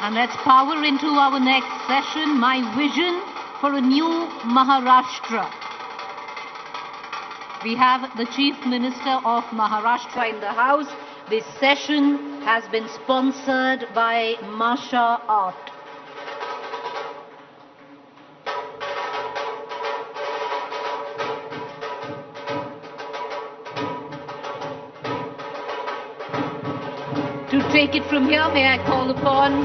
And let's power into our next session, my vision for a new Maharashtra. We have the Chief Minister of Maharashtra in the house. This session has been sponsored by Masha Art. To take it from here, may I call upon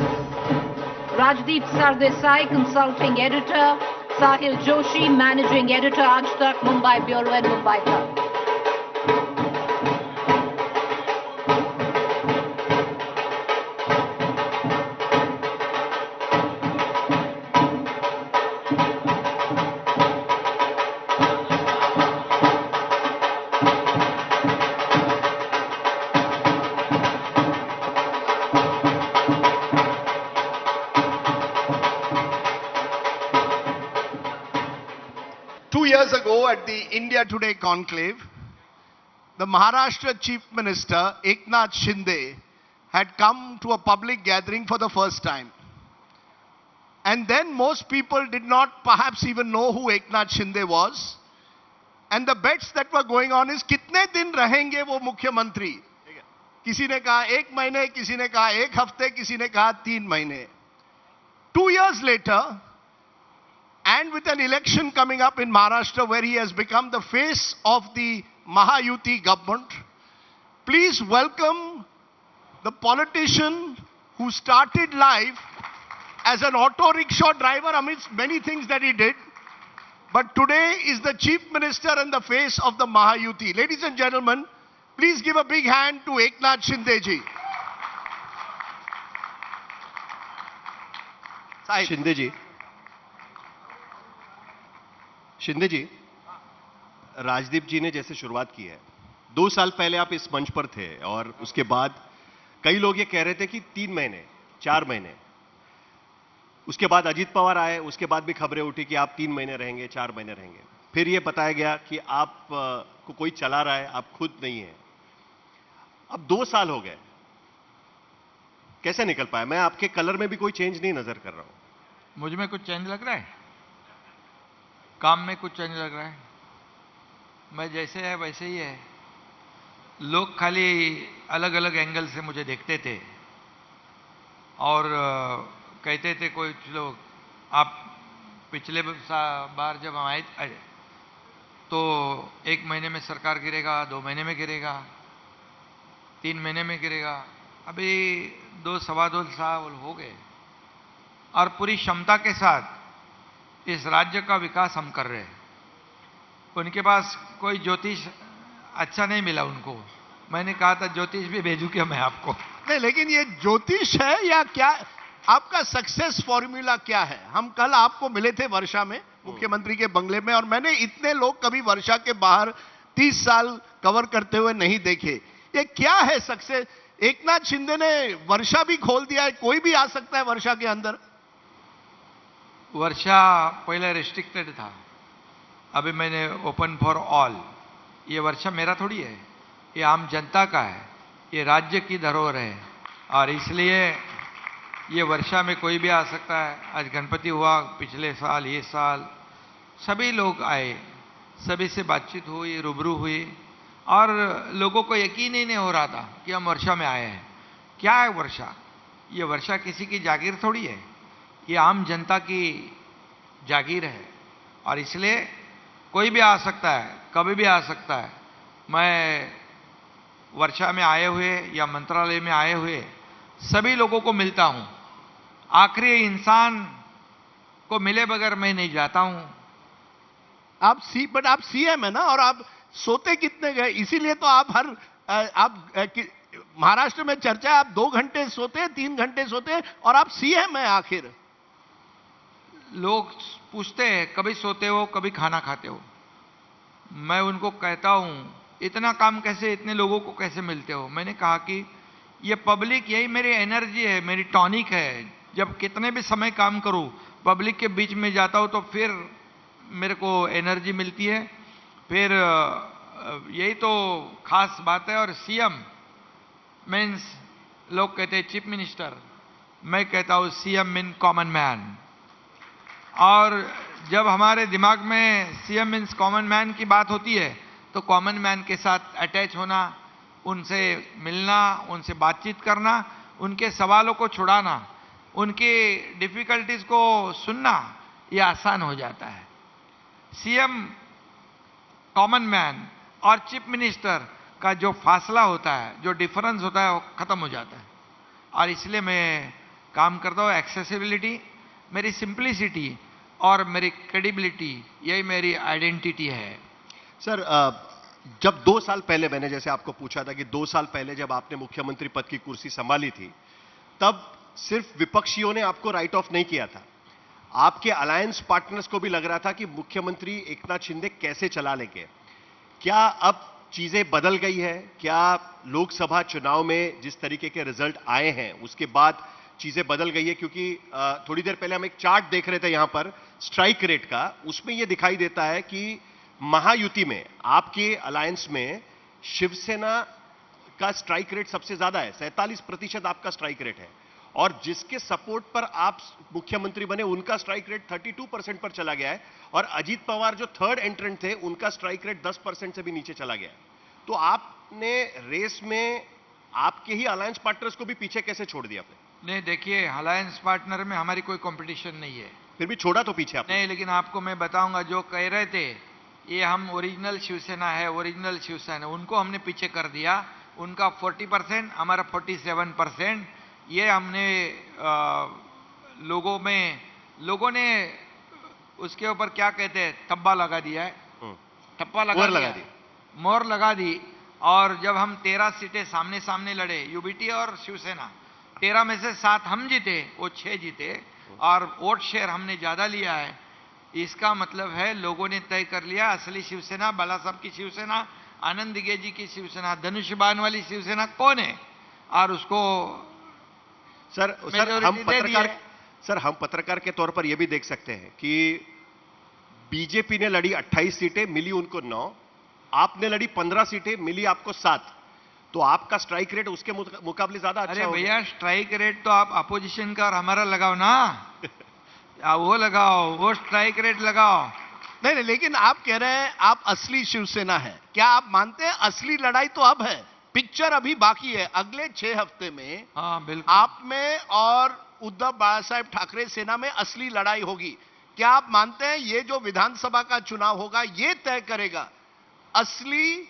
Rajdeep Sardesai, Consulting Editor, Sahil Joshi, Managing Editor, Aaj Tak, Mumbai Bureau and Mumbai Tak. 2 years ago at the India Today conclave, the Maharashtra Chief Minister Eknath Shinde had come to a public gathering for the first time. And then most people did not perhaps even know who Eknath Shinde was. And the bets that were going on is कितने दिन रहेंगे वो मुख्यमंत्री. किसी ने कहा 1 महीने, किसी ने कहा 1 हफ्ते, किसी ने कहा 3 महीने. 2 years later, and with an election coming up in Maharashtra where he has become the face of the Mahayuti government, please welcome the politician who started life as an auto rickshaw driver amidst many things that he did, but today is the Chief Minister and the face of the Mahayuti. Ladies and gentlemen, please give a big hand to Eknath Shinde ji. Shinde जी, राजदीप जी ने जैसे शुरुआत की है, 2 साल पहले आप इस मंच पर थे और उसके बाद कई लोग ये कह रहे थे कि 3 महीने, 4 महीने. उसके बाद अजीत पवार आए, उसके बाद भी खबरें उठी कि आप 3 महीने रहेंगे, 4 महीने रहेंगे. फिर ये बताया गया कि आप को कोई चला रहा है, आप खुद नहीं है. अब 2 साल हो गए, कैसे निकल पाए? मैं आपके कलर में भी कोई चेंज नहीं नजर कर रहा हूं. मुझ में कुछ चेंज लग रहा है? काम में कुछ चेंज लग रहा है? मैं जैसे है वैसे ही है. लोग खाली अलग अलग एंगल से मुझे देखते थे और कहते थे कुछ लोग, आप पिछले बार जब हम आए तो 1 महीने में सरकार गिरेगा, 2 महीने में गिरेगा, 3 महीने में गिरेगा. अभी 2 सवा 2 साल हो गए और पूरी क्षमता के साथ इस राज्य का विकास हम कर रहे हैं. उनके पास कोई ज्योतिष अच्छा नहीं मिला उनको. मैंने कहा था ज्योतिष भी भेजू क्या मैं आपको? नहीं, लेकिन ये ज्योतिष है या क्या? आपका सक्सेस फॉर्मूला क्या है? हम कल आपको मिले थे वर्षा में, मुख्यमंत्री के बंगले में, और मैंने इतने लोग कभी वर्षा के बाहर 30 साल कवर करते हुए नहीं देखे. ये क्या है सक्सेस? एकनाथ शिंदे ने वर्षा भी खोल दिया है, कोई भी आ सकता है वर्षा के अंदर. वर्षा पहले रिस्ट्रिक्टेड था, अभी मैंने ओपन फॉर ऑल. ये वर्षा मेरा थोड़ी है, ये आम जनता का है, ये राज्य की धरोहर है और इसलिए ये वर्षा में कोई भी आ सकता है. आज गणपति हुआ पिछले साल, ये साल सभी लोग आए, सभी से बातचीत हुई, रूबरू हुई और लोगों को यकीन ही नहीं हो रहा था कि हम वर्षा में आए हैं. क्या है वर्षा? ये वर्षा किसी की जागीर थोड़ी है, ये आम जनता की जागीर है और इसलिए कोई भी आ सकता है, कभी भी आ सकता है. मैं वर्षा में आए हुए या मंत्रालय में आए हुए सभी लोगों को मिलता हूं. आखिरी इंसान को मिले बगैर मैं नहीं जाता हूं. आप सीएम है ना, और आप सोते कितने गए, इसीलिए तो आप महाराष्ट्र में चर्चा, आप 2 घंटे सोते हैं, 3 घंटे सोते हैं और आप सीएम हैं. आखिर लोग पूछते हैं कभी सोते हो, कभी खाना खाते हो. मैं उनको कहता हूं इतना काम कैसे, इतने लोगों को कैसे मिलते हो? मैंने कहा कि ये पब्लिक, यही मेरी एनर्जी है, मेरी टॉनिक है. जब कितने भी समय काम करूं, पब्लिक के बीच में जाता हूं तो फिर मेरे को एनर्जी मिलती है. फिर यही तो खास बात है. और सीएम मीन्स लोग कहते हैं चीफ मिनिस्टर, मैं कहता हूं सीएम मीन कॉमन मैन। और जब हमारे दिमाग में सीएम मीन्स कॉमन मैन की बात होती है तो कॉमन मैन के साथ अटैच होना, उनसे मिलना, उनसे बातचीत करना, उनके सवालों को छुड़ाना, उनकी डिफिकल्टीज को सुनना, यह आसान हो जाता है। सीएम, कॉमन मैन और चीफ मिनिस्टर का जो फासला होता है, जो डिफरेंस होता है, वो खत्म हो जाता है। और इसलिए मैं काम करता हूँ एक्सेसिबिलिटी, मेरी सिंप्लिसिटी और मेरी क्रेडिबिलिटी, यही मेरी आइडेंटिटी है। सर, जब 2 साल पहले मैंने जैसे आपको पूछा था कि 2 साल पहले जब आपने मुख्यमंत्री पद की कुर्सी संभाली थी, तब सिर्फ विपक्षियों ने आपको राइट ऑफ नहीं किया था, आपके अलायंस पार्टनर्स को भी लग रहा था कि मुख्यमंत्री एकनाथ शिंदे कैसे चला लेंगे। क्या अब चीजें बदल गई है? क्या लोकसभा चुनाव में जिस तरीके के रिजल्ट आए हैं उसके बाद चीजें बदल गई है? क्योंकि थोड़ी देर पहले हम एक चार्ट देख रहे थे यहां पर स्ट्राइक रेट का, उसमें यह दिखाई देता है कि महायुति में, आपके अलायंस में शिवसेना का स्ट्राइक रेट सबसे ज्यादा है, 47% आपका स्ट्राइक रेट है। और जिसके सपोर्ट पर आप मुख्यमंत्री बने उनका स्ट्राइक रेट 32% पर चला गया है। और अजीत पवार जो थर्ड एंट्रेंट थे, उनका स्ट्राइक रेट 10% से भी नीचे चला गया है। तो आपने रेस में आपके ही अलायंस पार्टनर्स को भी पीछे कैसे छोड़ दिया आपने? नहीं, देखिए, अलायंस पार्टनर में हमारी कोई कंपटीशन नहीं है। फिर भी छोड़ा तो पीछे आपने। नहीं, लेकिन आपको मैं बताऊंगा, जो कह रहे थे ये हम ओरिजिनल शिवसेना है, ओरिजिनल शिवसेना, उनको हमने पीछे कर दिया। उनका 40%, हमारा 47%। ये हमने लोगों ने उसके ऊपर क्या कहते हैं, तब्बा लगा दिया है, ठप्पा लगा दिया, मोहर लगा दी। और जब हम 13 सीटें सामने सामने लड़े, यूबीटी और शिवसेना, 13 में से 7 हम जीते, वो 6 जीते, और वोट शेयर हमने ज्यादा लिया है। इसका मतलब है लोगों ने तय कर लिया असली शिवसेना, बाला साहब की शिवसेना, आनंद दिगे जी की शिवसेना, धनुष बाण वाली शिवसेना कौन है, और उसको हम पत्रकार के तौर पर यह भी देख सकते हैं कि बीजेपी ने लड़ी 28 सीटें, मिली उनको 9, आपने लड़ी 15 सीटें, मिली आपको 7। तो आपका स्ट्राइक रेट उसके मुकाबले ज्यादा अच्छा अरे भैया, स्ट्राइक रेट तो आप अपोजिशन का और हमारा लगाओ ना। वो लगाओ, वो स्ट्राइक रेट लगाओ। नहीं, लेकिन आप कह रहे हैं आप असली शिवसेना है। क्या आप मानते हैं असली लड़ाई तो अब है, पिक्चर अभी बाकी है? अगले 6 हफ्ते में हाँ, बिल्कुल, आप में और उद्धव बाला साहेब ठाकरे सेना में असली लड़ाई होगी। क्या आप मानते हैं ये जो विधानसभा का चुनाव होगा ये तय करेगा असली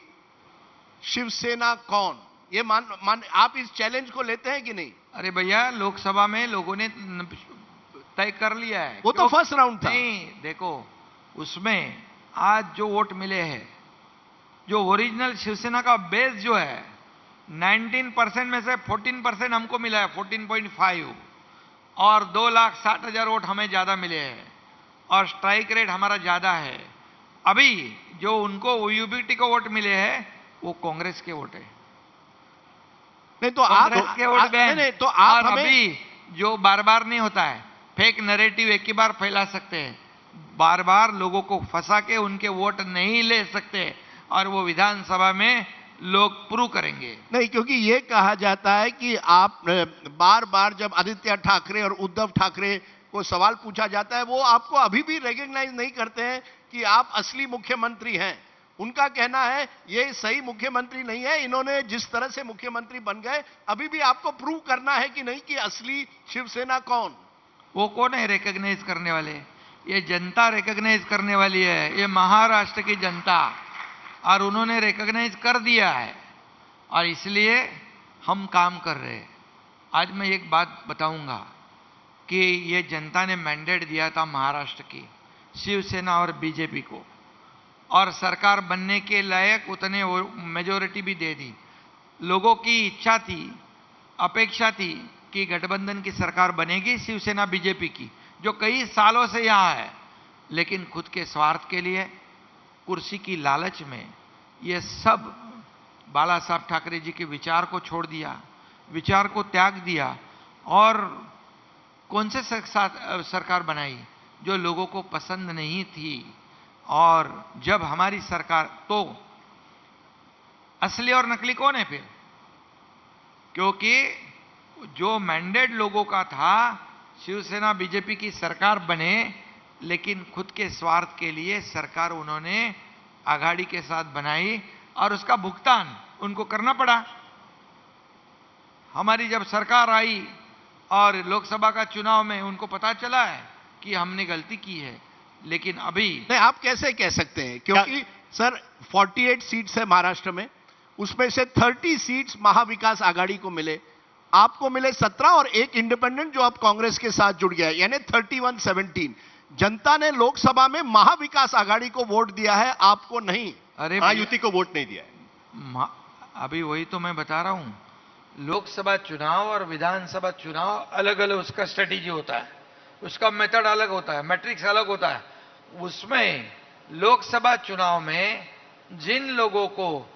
शिवसेना कौन? ये आप इस चैलेंज को लेते हैं कि नहीं? अरे भैया, लोकसभा में लोगों ने तय कर लिया है। वो तो फर्स्ट राउंड था। नहीं, देखो, उसमें आज जो वोट मिले हैं, जो ओरिजिनल शिवसेना का बेस जो है, 19% में से 14% हमको मिला है, 14.5, और 2,60,000 वोट हमें ज्यादा मिले हैं, और स्ट्राइक रेट हमारा ज्यादा है। अभी जो उनको यूबीटी को वोट मिले हैं वो कांग्रेस के वोट है। नहीं तो आप के वोट नहीं तो आप और अभी जो बार बार नहीं होता है, फेक नैरेटिव एक ही बार फैला सकते हैं, बार बार लोगों को फंसा के उनके वोट नहीं ले सकते, और वो विधानसभा में लोग प्रूव करेंगे। नहीं, क्योंकि ये कहा जाता है कि आप बार बार जब आदित्य ठाकरे और उद्धव ठाकरे को सवाल पूछा जाता है, वो आपको अभी भी रिकॉग्नाइज नहीं करते हैं कि आप असली मुख्यमंत्री हैं। उनका कहना है ये सही मुख्यमंत्री नहीं है, इन्होंने जिस तरह से मुख्यमंत्री बन गए, अभी भी आपको प्रूव करना है कि नहीं कि असली शिवसेना कौन? वो कौन है रिकॉग्नाइज करने वाले? ये जनता रिकॉग्नाइज करने वाली है, ये महाराष्ट्र की जनता, और उन्होंने रिकॉग्नाइज कर दिया है, और इसलिए हम काम कर रहे हैं। आज मैं एक बात बताऊंगा कि ये जनता ने मैंडेट दिया था महाराष्ट्र की शिवसेना और बीजेपी को, और सरकार बनने के लायक उतने मेजोरिटी भी दे दी। लोगों की इच्छा थी, अपेक्षा थी कि गठबंधन की सरकार बनेगी शिवसेना बीजेपी की, जो कई सालों से यहां है, लेकिन खुद के स्वार्थ के लिए, कुर्सी की लालच में, ये सब बाला साहब ठाकरे जी के विचार को छोड़ दिया, विचार को त्याग दिया, और कौन से सरकार बनाई जो लोगों को पसंद नहीं थी। और जब हमारी सरकार, तो असली और नकली कौन है फिर? क्योंकि जो मैंडेट लोगों का था, शिवसेना बीजेपी की सरकार बने, लेकिन खुद के स्वार्थ के लिए सरकार उन्होंने आघाड़ी के साथ बनाई और उसका भुगतान उनको करना पड़ा। हमारी जब सरकार आई और लोकसभा का चुनाव में उनको पता चला है कि हमने गलती की है, लेकिन अभी नहीं, आप कैसे कह सकते हैं? क्योंकि सर 48 सीट्स है महाराष्ट्र में, उसमें से 30 सीट्स महाविकास आघाड़ी को मिले, आपको मिले 17 और एक इंडिपेंडेंट जो अब कांग्रेस के साथ जुड़ गया है, यानी 31-17। जनता ने लोकसभा में महाविकास आघाड़ी को वोट दिया है, आपको नहीं। अरे महायुति को वोट नहीं दिया है। अभी वही तो मैं बता रहा हूं, लोकसभा चुनाव और विधानसभा चुनाव अलग अलग उसका स्ट्रेटेजी होता है, उसका मेथड अलग होता है, मैट्रिक्स अलग होता है। उसमें लोकसभा चुनाव में जिन लोगों को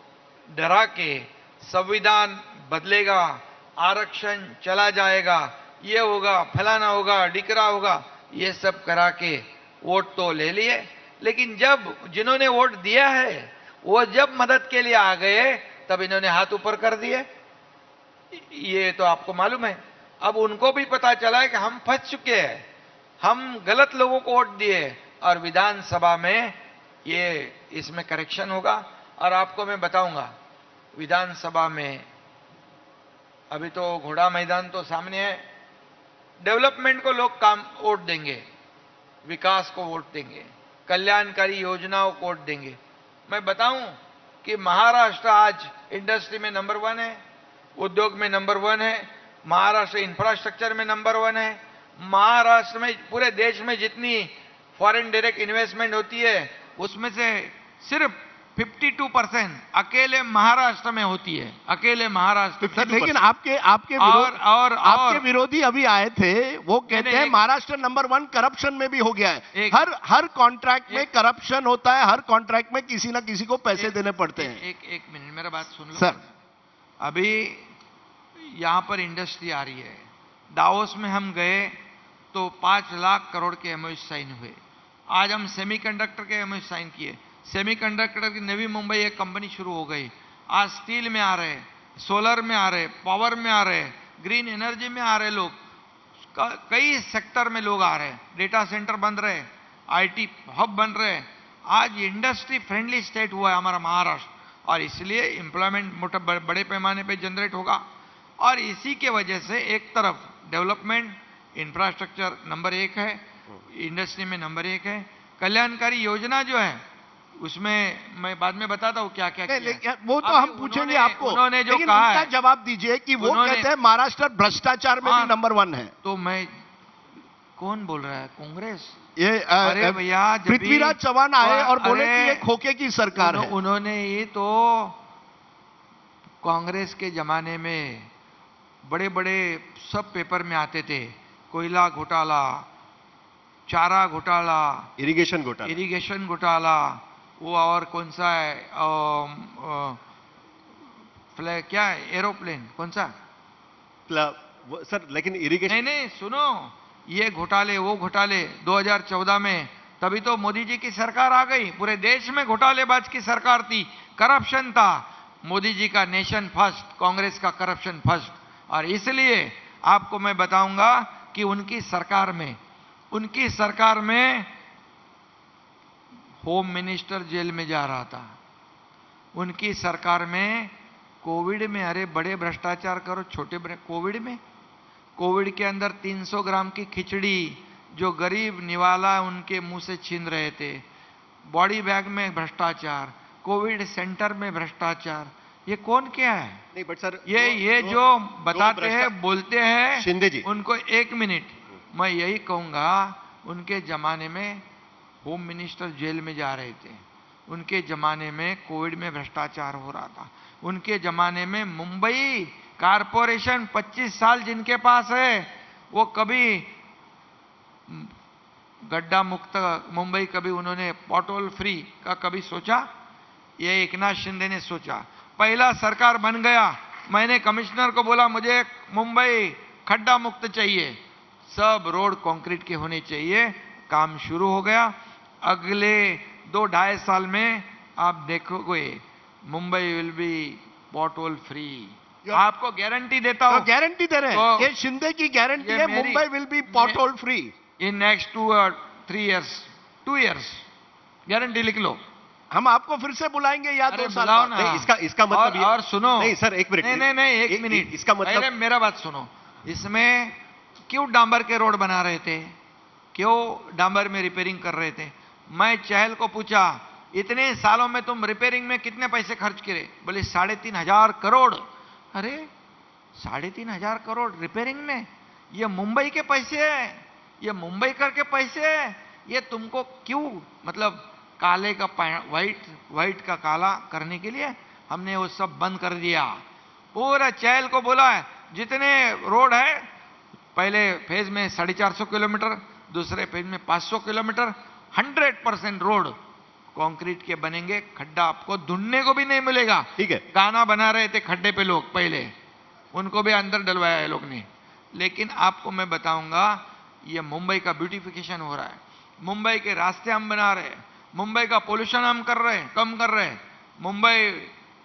डरा के संविधान बदलेगा, आरक्षण चला जाएगा, ये होगा, फलाना होगा, डिकरा होगा, ये सब करा के वोट तो ले लिए, लेकिन जब जिन्होंने वोट दिया है वो जब मदद के लिए आ गए तब इन्होंने हाथ ऊपर कर दिए। ये तो आपको मालूम है। अब उनको भी पता चला है कि हम फंस चुके हैं, हम गलत लोगों को वोट दिए, और विधानसभा में ये इसमें करेक्शन होगा। और आपको मैं बताऊंगा, विधानसभा में अभी तो घोड़ा मैदान तो सामने है, डेवलपमेंट को लोग काम वोट देंगे, विकास को वोट देंगे, कल्याणकारी योजनाओं को वोट देंगे। मैं बताऊं कि महाराष्ट्र आज इंडस्ट्री में नंबर 1 है, उद्योग में नंबर 1 है, महाराष्ट्र इंफ्रास्ट्रक्चर में नंबर 1 है। महाराष्ट्र में पूरे देश में जितनी फॉरेन डायरेक्ट इन्वेस्टमेंट होती है उसमें से सिर्फ 52% अकेले महाराष्ट्र में होती है, अकेले महाराष्ट्र। लेकिन आपके विरोधी अभी आए थे, वो कहते हैं महाराष्ट्र नंबर 1 करप्शन में भी हो गया है। हर कॉन्ट्रैक्ट में करप्शन होता है, हर कॉन्ट्रैक्ट में किसी ना किसी को पैसे देने पड़ते हैं। एक मिनट मेरा बात सुन लो सर। अभी यहां पर इंडस्ट्री आ रही है, दावोस में हम गए तो 5 लाख करोड़ के एमओयू साइन हुए। आज हम सेमीकंडक्टर के एमओयू साइन किए, सेमीकंडक्टर की नवी मुंबई एक कंपनी शुरू हो गई। आज स्टील में आ रहे, सोलर में आ रहे, पावर में आ रहे, ग्रीन एनर्जी में आ रहे लोग, कई सेक्टर में लोग आ रहे हैं, डेटा सेंटर बन रहे, आईटी हब बन रहे। आज इंडस्ट्री फ्रेंडली स्टेट हुआ है हमारा महाराष्ट्र, और इसलिए एम्प्लॉयमेंट बड़े पैमाने पे जनरेट होगा। और इसी के वजह से एक तरफ डेवलपमेंट, इंफ्रास्ट्रक्चर नंबर 1 है, इंडस्ट्री में नंबर 1 है, कल्याणकारी योजना जो है उसमें मैं बाद में बताता हूँ क्या क्या किया। वो तो हम पूछेंगे आपको, उन्होंने जो लेकिन कहा उनका है, जवाब दीजिए कि वो कहते हैं महाराष्ट्र भ्रष्टाचार में भी नंबर 1 है। तो मैं, कौन बोल रहा है? कांग्रेस। ये अरे भैया, पृथ्वीराज चौहान आए और बोले कि ये खोखे की सरकार है। उन्होंने ये तो कांग्रेस के जमाने में बड़े बड़े सब पेपर में आते थे, कोयला घोटाला, चारा घोटाला, इरिगेशन घोटाला, वो और कौन सा है, क्या है, एरोप्लेन कौन सा सर, लेकिन इरिगेशन नहीं सुनो, ये घोटाले वो घोटाले 2014 में, तभी तो मोदी जी की सरकार आ गई। पूरे देश में घोटालेबाज की सरकार थी, करप्शन था। मोदी जी का नेशन फर्स्ट, कांग्रेस का करप्शन फर्स्ट। और इसलिए आपको मैं बताऊंगा कि उनकी सरकार में होम मिनिस्टर जेल में जा रहा था। उनकी सरकार में कोविड में, अरे बड़े भ्रष्टाचार करो, छोटे कोविड के अंदर 300 ग्राम की खिचड़ी जो गरीब निवाला उनके मुंह से छीन रहे थे, बॉडी बैग में भ्रष्टाचार, कोविड सेंटर में भ्रष्टाचार, ये कौन क्या है? नहीं, बट सर ये जो बताते हैं, बोलते हैं शिंदे जी, उनको 1 मिनट मैं यही कहूंगा, उनके जमाने में होम मिनिस्टर जेल में जा रहे थे, उनके जमाने में कोविड में भ्रष्टाचार हो रहा था, उनके जमाने में मुंबई कारपोरेशन 25 साल जिनके पास है, वो कभी गड्ढा मुक्त मुंबई, कभी उन्होंने पॉटहोल फ्री का कभी सोचा? ये एकनाथ शिंदे ने सोचा। पहला सरकार बन गया, मैंने कमिश्नर को बोला मुझे मुंबई खड्डा मुक्त चाहिए, सब रोड कंक्रीट के होने चाहिए, काम शुरू हो गया। अगले 2-2.5 साल में आप देखोगे Mumbai will B pothole free, आपको गारंटी देता हूं, गारंटी दे रहे हैं, तो ये शिंदे की गारंटी ये है, मेरी- Mumbai will be pothole free. In next 2 or 3 years, 2 years guarantee लिख लो। हम आपको फिर से बुलाएंगे या अरे 2 साल बुलाओ बाद। ना। नहीं, इसका मतलब और सुनो, नहीं सर, एक मिनट, नहीं, एक मिनट, इसका मतलब पहले मेरा बात सुनो। इसमें क्यों डांबर के रोड बना रहे थे, क्यों डांबर में रिपेयरिंग कर रहे थे? मैं चहल को पूछा, इतने सालों में तुम रिपेयरिंग में कितने पैसे खर्च करे? बोले 3,500 करोड़। अरे 3,500 करोड़ रिपेयरिंग में? ये मुंबई के पैसे है, ये मुंबई कर के पैसे है, ये तुमको क्यों, मतलब काले का व्हाइट का काला करने के लिए हमने वो सब बंद कर दिया। पूरा चहल को बोला है, जितने रोड है, पहले फेज में 450 किलोमीटर, दूसरे फेज में 500 किलोमीटर, 100% रोड कंक्रीट के बनेंगे, खड्डा आपको ढूंढने को भी नहीं मिलेगा। ठीक है। गाना बना रहे थे खड्डे पे लोग, पहले उनको भी अंदर डलवाया है लोग ने। लेकिन आपको मैं बताऊंगा, ये मुंबई का ब्यूटिफिकेशन हो रहा है, मुंबई के रास्ते हम बना रहे हैं, मुंबई का पोल्यूशन हम कर रहे हैं, कम कर रहे हैं, मुंबई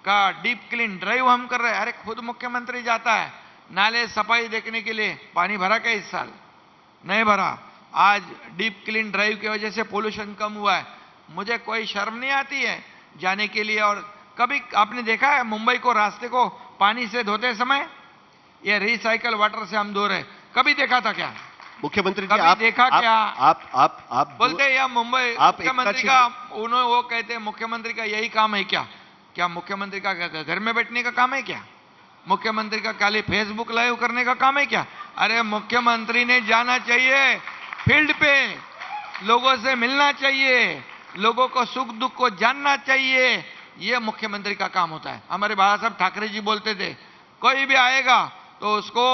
का डीप क्लीन ड्राइव हम कर रहे हैं। अरे खुद मुख्यमंत्री जाता है नाले सफाई देखने के लिए। पानी भरा क्या इस साल? नहीं भरा। आज डीप क्लीन ड्राइव की वजह से पोल्यूशन कम हुआ है। मुझे कोई शर्म नहीं आती है जाने के लिए। और कभी आपने देखा है मुंबई को, रास्ते को पानी से धोते समय? ये रिसाइकल वाटर से हम धो रहे, कभी देखा था क्या? मुख्यमंत्री जी, कभी आप देखा क्या? आप बोलते हैं या मुंबई आप मुख्यमंत्री का, उन्होंने वो कहते हैं मुख्यमंत्री का यही काम है क्या? क्या मुख्यमंत्री का घर में बैठने का काम है क्या? मुख्यमंत्री का खाली फेसबुक लाइव करने का काम है क्या? अरे मुख्यमंत्री ने जाना चाहिए फील्ड पे, लोगों से मिलना चाहिए, लोगों को सुख दुख को जानना चाहिए। ये मुख्यमंत्री का काम होता है। हमारे बाबा साहब ठाकरे जी बोलते थे, कोई भी आएगा तो उसको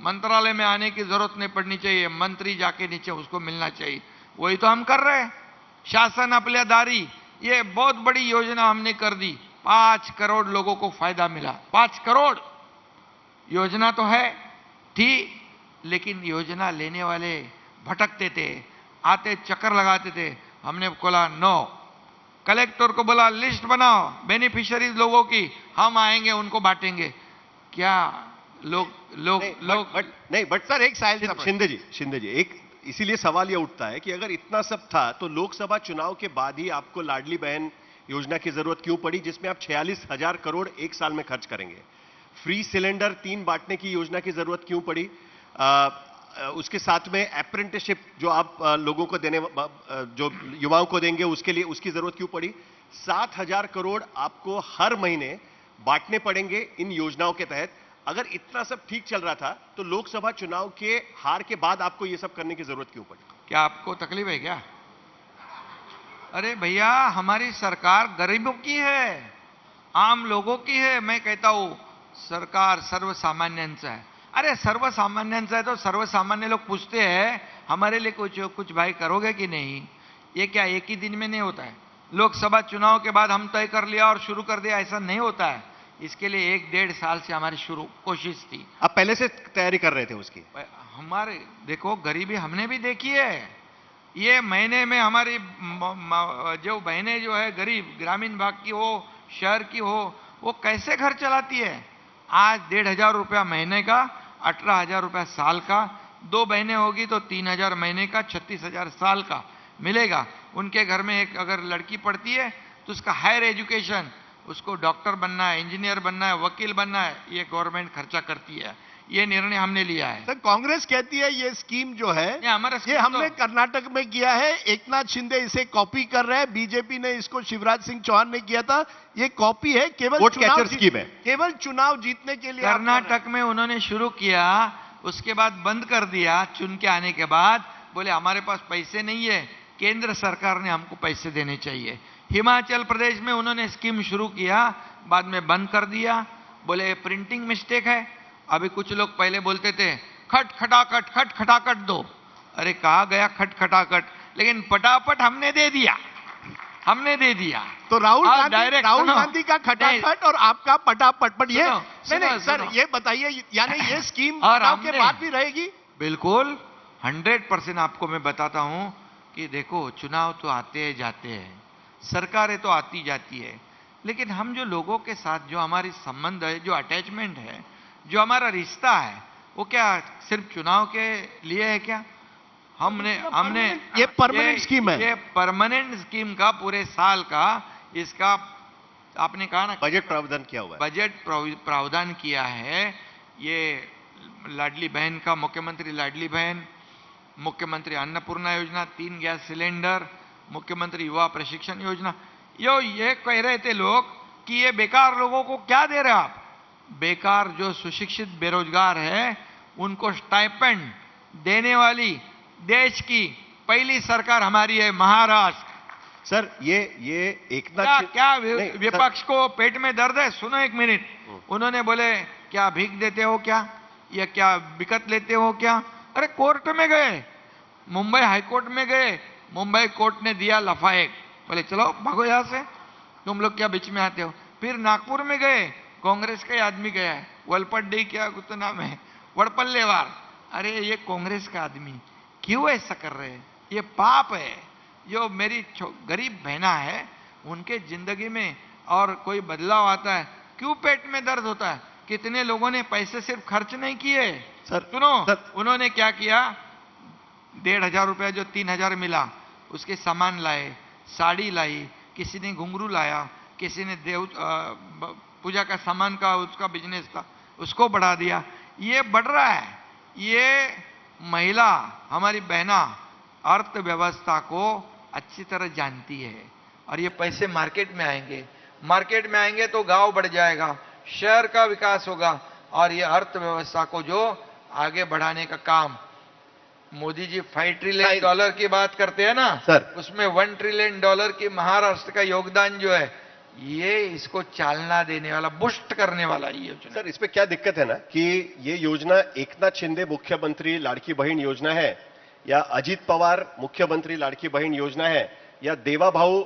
मंत्रालय में आने की जरूरत नहीं पड़नी चाहिए, मंत्री जाके नीचे उसको मिलना चाहिए। वही तो हम कर रहे हैं। शासन आपल्या दारी, ये बहुत बड़ी योजना हमने कर दी, 5 करोड़ लोगों को फायदा मिला। 5 करोड़ योजना तो है ठीक, लेकिन योजना लेने वाले भटकते थे, आते चक्कर लगाते थे। हमने बोला नो, कलेक्टर को बोला लिस्ट बनाओ बेनिफिशियरीज लोगों की, हम आएंगे उनको बांटेंगे। क्या बट सर एक शिंदे जी एक इसीलिए सवाल यह उठता है कि अगर इतना सब था तो लोकसभा चुनाव के बाद ही आपको लाडली बहन योजना की जरूरत क्यों पड़ी, जिसमें आप 46,000 करोड़ एक साल में खर्च करेंगे? फ्री सिलेंडर 3 बांटने की योजना की जरूरत क्यों पड़ी? उसके साथ में अप्रेंटिसशिप जो आप लोगों को देने, जो युवाओं को देंगे, उसके लिए उसकी जरूरत क्यों पड़ी? 7,000 करोड़ आपको हर महीने बांटने पड़ेंगे इन योजनाओं के तहत। अगर इतना सब ठीक चल रहा था तो लोकसभा चुनाव के हार के बाद आपको यह सब करने की जरूरत क्यों पड़ी? क्या आपको तकलीफ है क्या? अरे भैया, हमारी सरकार गरीबों की है, आम लोगों की है। मैं कहता हूं सरकार सर्वसामान्यांचा है। अरे सर्वसामान्यांचा है तो सर्वसामान्य लोग पूछते हैं हमारे लिए कुछ भाई करोगे कि नहीं? ये क्या एक ही दिन में नहीं होता है? लोकसभा चुनाव के बाद हम तय कर लिया और शुरू कर दिया, ऐसा नहीं होता है। इसके लिए 1-1.5 साल से हमारी कोशिश थी। आप पहले से तैयारी कर रहे थे उसकी? हमारे देखो गरीबी हमने भी देखी है। ये महीने में हमारी जो बहनें जो है गरीब, ग्रामीण भाग की हो, शहर की हो, वो कैसे घर चलाती है। आज 1,500 रुपया महीने का, 18,000 रुपया साल का, 2 बहनें होगी तो 3,000 महीने का, 36,000 साल का मिलेगा। उनके घर में एक अगर लड़की पढ़ती है तो उसका हायर एजुकेशन, उसको डॉक्टर बनना है, इंजीनियर बनना है, वकील बनना है, ये गवर्नमेंट खर्चा करती है। ये निर्णय हमने लिया है। सर कांग्रेस कहती है ये स्कीम जो है ये हमने कर्नाटक में किया है, एकनाथ शिंदे इसे कॉपी कर रहे हैं, बीजेपी ने इसको शिवराज सिंह चौहान ने किया था, ये कॉपी है, केवल स्कीम है, केवल चुनाव जीतने के लिए। कर्नाटक में उन्होंने शुरू किया, उसके बाद बंद कर दिया। चुन के आने के बाद बोले हमारे पास पैसे नहीं है, केंद्र सरकार ने हमको पैसे देने चाहिए। हिमाचल प्रदेश में उन्होंने स्कीम शुरू किया, बाद में बंद कर दिया, बोले प्रिंटिंग मिस्टेक है। अभी कुछ लोग पहले बोलते थे खट खटाखट दो। अरे कहा गया खट खटाखट, लेकिन पटापट हमने दे दिया। तो राहुल गांधी का खटाखट और आपका पटापट। पर ये नहीं सर, ये बताइए यानी ये स्कीम चुनाव के बाद भी रहेगी? बिल्कुल 100% आपको मैं बताता हूं कि देखो चुनाव तो आते हैं जाते हैं, सरकारें तो आती जाती है, लेकिन हम जो लोगों के साथ जो हमारी संबंध है, जो अटैचमेंट है, जो हमारा रिश्ता है, वो क्या सिर्फ चुनाव के लिए है क्या? हमने हमने ये परमानेंट स्कीम है। ये परमानेंट स्कीम का पूरे साल का इसका आपने कहा ना बजट प्रावधान किया हुआ है। बजट प्रावधान किया है। ये लाडली बहन का, मुख्यमंत्री लाडली बहन, मुख्यमंत्री अन्नपूर्णा योजना, 3 गैस सिलेंडर, मुख्यमंत्री युवा प्रशिक्षण योजना। ये कह रहे थे लोग कि ये बेकार लोगों को क्या दे रहे आप? बेकार जो सुशिक्षित बेरोजगार है उनको स्टाइपेंड देने वाली देश की पहली सरकार हमारी है, महाराष्ट्र। सर ये क्या क्या नहीं, विपक्ष को पेट में दर्द है? सुनो एक मिनट। उन्होंने बोले क्या भीख देते हो क्या, या क्या बिकट लेते हो क्या? अरे कोर्ट में गए, मुंबई हाईकोर्ट में गए, मुंबई कोर्ट ने दिया लफाएक, बोले चलो भागो यहां से, तुम लोग क्या बीच में आते हो। फिर नागपुर में गए, कांग्रेस का आदमी गया है, वलपड्डी क्या कुछ तो नाम है, वड़पल्लेवार। अरे ये कांग्रेस का आदमी क्यों ऐसा कर रहे हैं? ये पाप है। जो मेरी गरीब बहना है उनके जिंदगी में और कोई बदलाव आता है, क्यों पेट में दर्द होता है? कितने लोगों ने पैसे सिर्फ खर्च नहीं किए सर, सुनो सर, उन्होंने क्या किया, 1,500 रुपया जो 3,000 मिला उसके सामान लाए, साड़ी लाई, किसी ने घुंघरू लाया, किसी ने देव पूजा का सामान का उसका बिजनेस था उसको बढ़ा दिया। ये बढ़ रहा है। ये महिला हमारी बहना अर्थव्यवस्था को अच्छी तरह जानती है, और ये पैसे मार्केट में आएंगे, मार्केट में आएंगे तो गांव बढ़ जाएगा, शहर का विकास होगा, और ये अर्थव्यवस्था को जो आगे बढ़ाने का काम मोदी जी $5 ट्रिलियन की बात करते हैं ना सर, उसमें $1 ट्रिलियन की महाराष्ट्र का योगदान जो है, ये इसको चालना देने वाला, बुस्ट करने वाला ये योजना। सर इसमें क्या दिक्कत है ना कि ये योजना एकनाथ शिंदे मुख्यमंत्री लाड़की बहन योजना है, या अजित पवार मुख्यमंत्री लाड़की बहन योजना है, या देवा भाऊ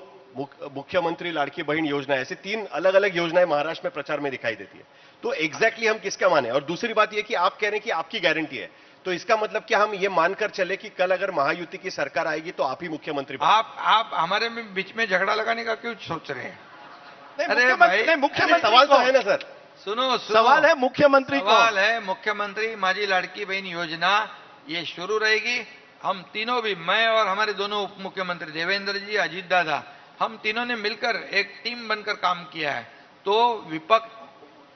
मुख्यमंत्री लाड़की बहन योजना है, ऐसे 3 अलग अलग योजनाएं महाराष्ट्र में प्रचार में दिखाई देती है। तो एग्जैक्टली हम किसका माने? और दूसरी बात यह कि आप कह रहे हैं कि आपकी गारंटी है, तो इसका मतलब क्या हम ये मानकर चले कि कल अगर महायुति की सरकार आएगी तो आप ही मुख्यमंत्री? आप हमारे में बीच में झगड़ा लगाने का क्यों सोच रहे हैं? अरे भाई, मुख्यमंत्री सवाल तो है ना सर। सुनो, सवाल है मुख्यमंत्री को, सवाल है मुख्यमंत्री माझी लाड़की बहन योजना ये शुरू रहेगी। हम तीनों भी, मैं और हमारे दोनों उप मुख्यमंत्री देवेंद्र जी, अजीत दादा, हम तीनों ने मिलकर एक टीम बनकर काम किया है। तो विपक्ष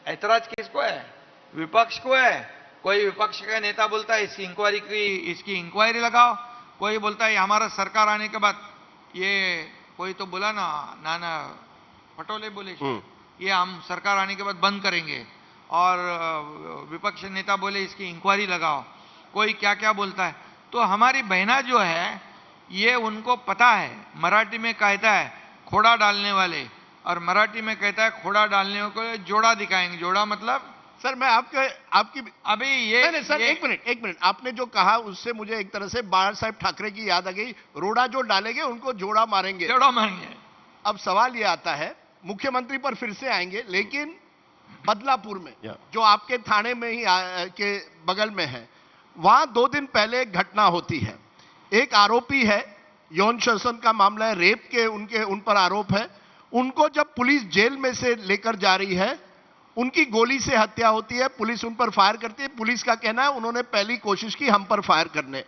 ऐतराज किसको है? विपक्ष को है। कोई विपक्ष का नेता बोलता है इसकी इंक्वायरी लगाओ, कोई बोलता है हमारा सरकार आने के बाद ये, कोई तो बोला ना नाना पटोले बोले ये हम सरकार आने के बाद बंद करेंगे, और विपक्ष नेता बोले इसकी इंक्वायरी लगाओ, कोई क्या क्या बोलता है। तो हमारी बहना जो है ये उनको पता है, मराठी में कहता है खोड़ा डालने वाले, और मराठी में कहता है खोड़ा डालने को जोड़ा दिखाएंगे। जोड़ा मतलब सर मैं आपकी अभी ये नहीं सर, एक मिनट, आपने जो कहा उससे मुझे एक तरह से बाला साहब ठाकरे की याद आ गई, रोड़ा जो डालेंगे उनको जोड़ा मारेंगे। जोड़ा मारेंगे। अब सवाल ये आता है, मुख्यमंत्री पर फिर से आएंगे, लेकिन बदलापुर में जो आपके थाने में ही के बगल में है, वहां 2 दिन पहले एक घटना होती है। एक आरोपी है, यौन शोषण का मामला है, रेप के उन पर आरोप है। उनको जब पुलिस जेल में से लेकर जा रही है, उनकी गोली से हत्या होती है, पुलिस उन पर फायर करती है। पुलिस का कहना है उन्होंने पहली कोशिश की हम पर फायर करने।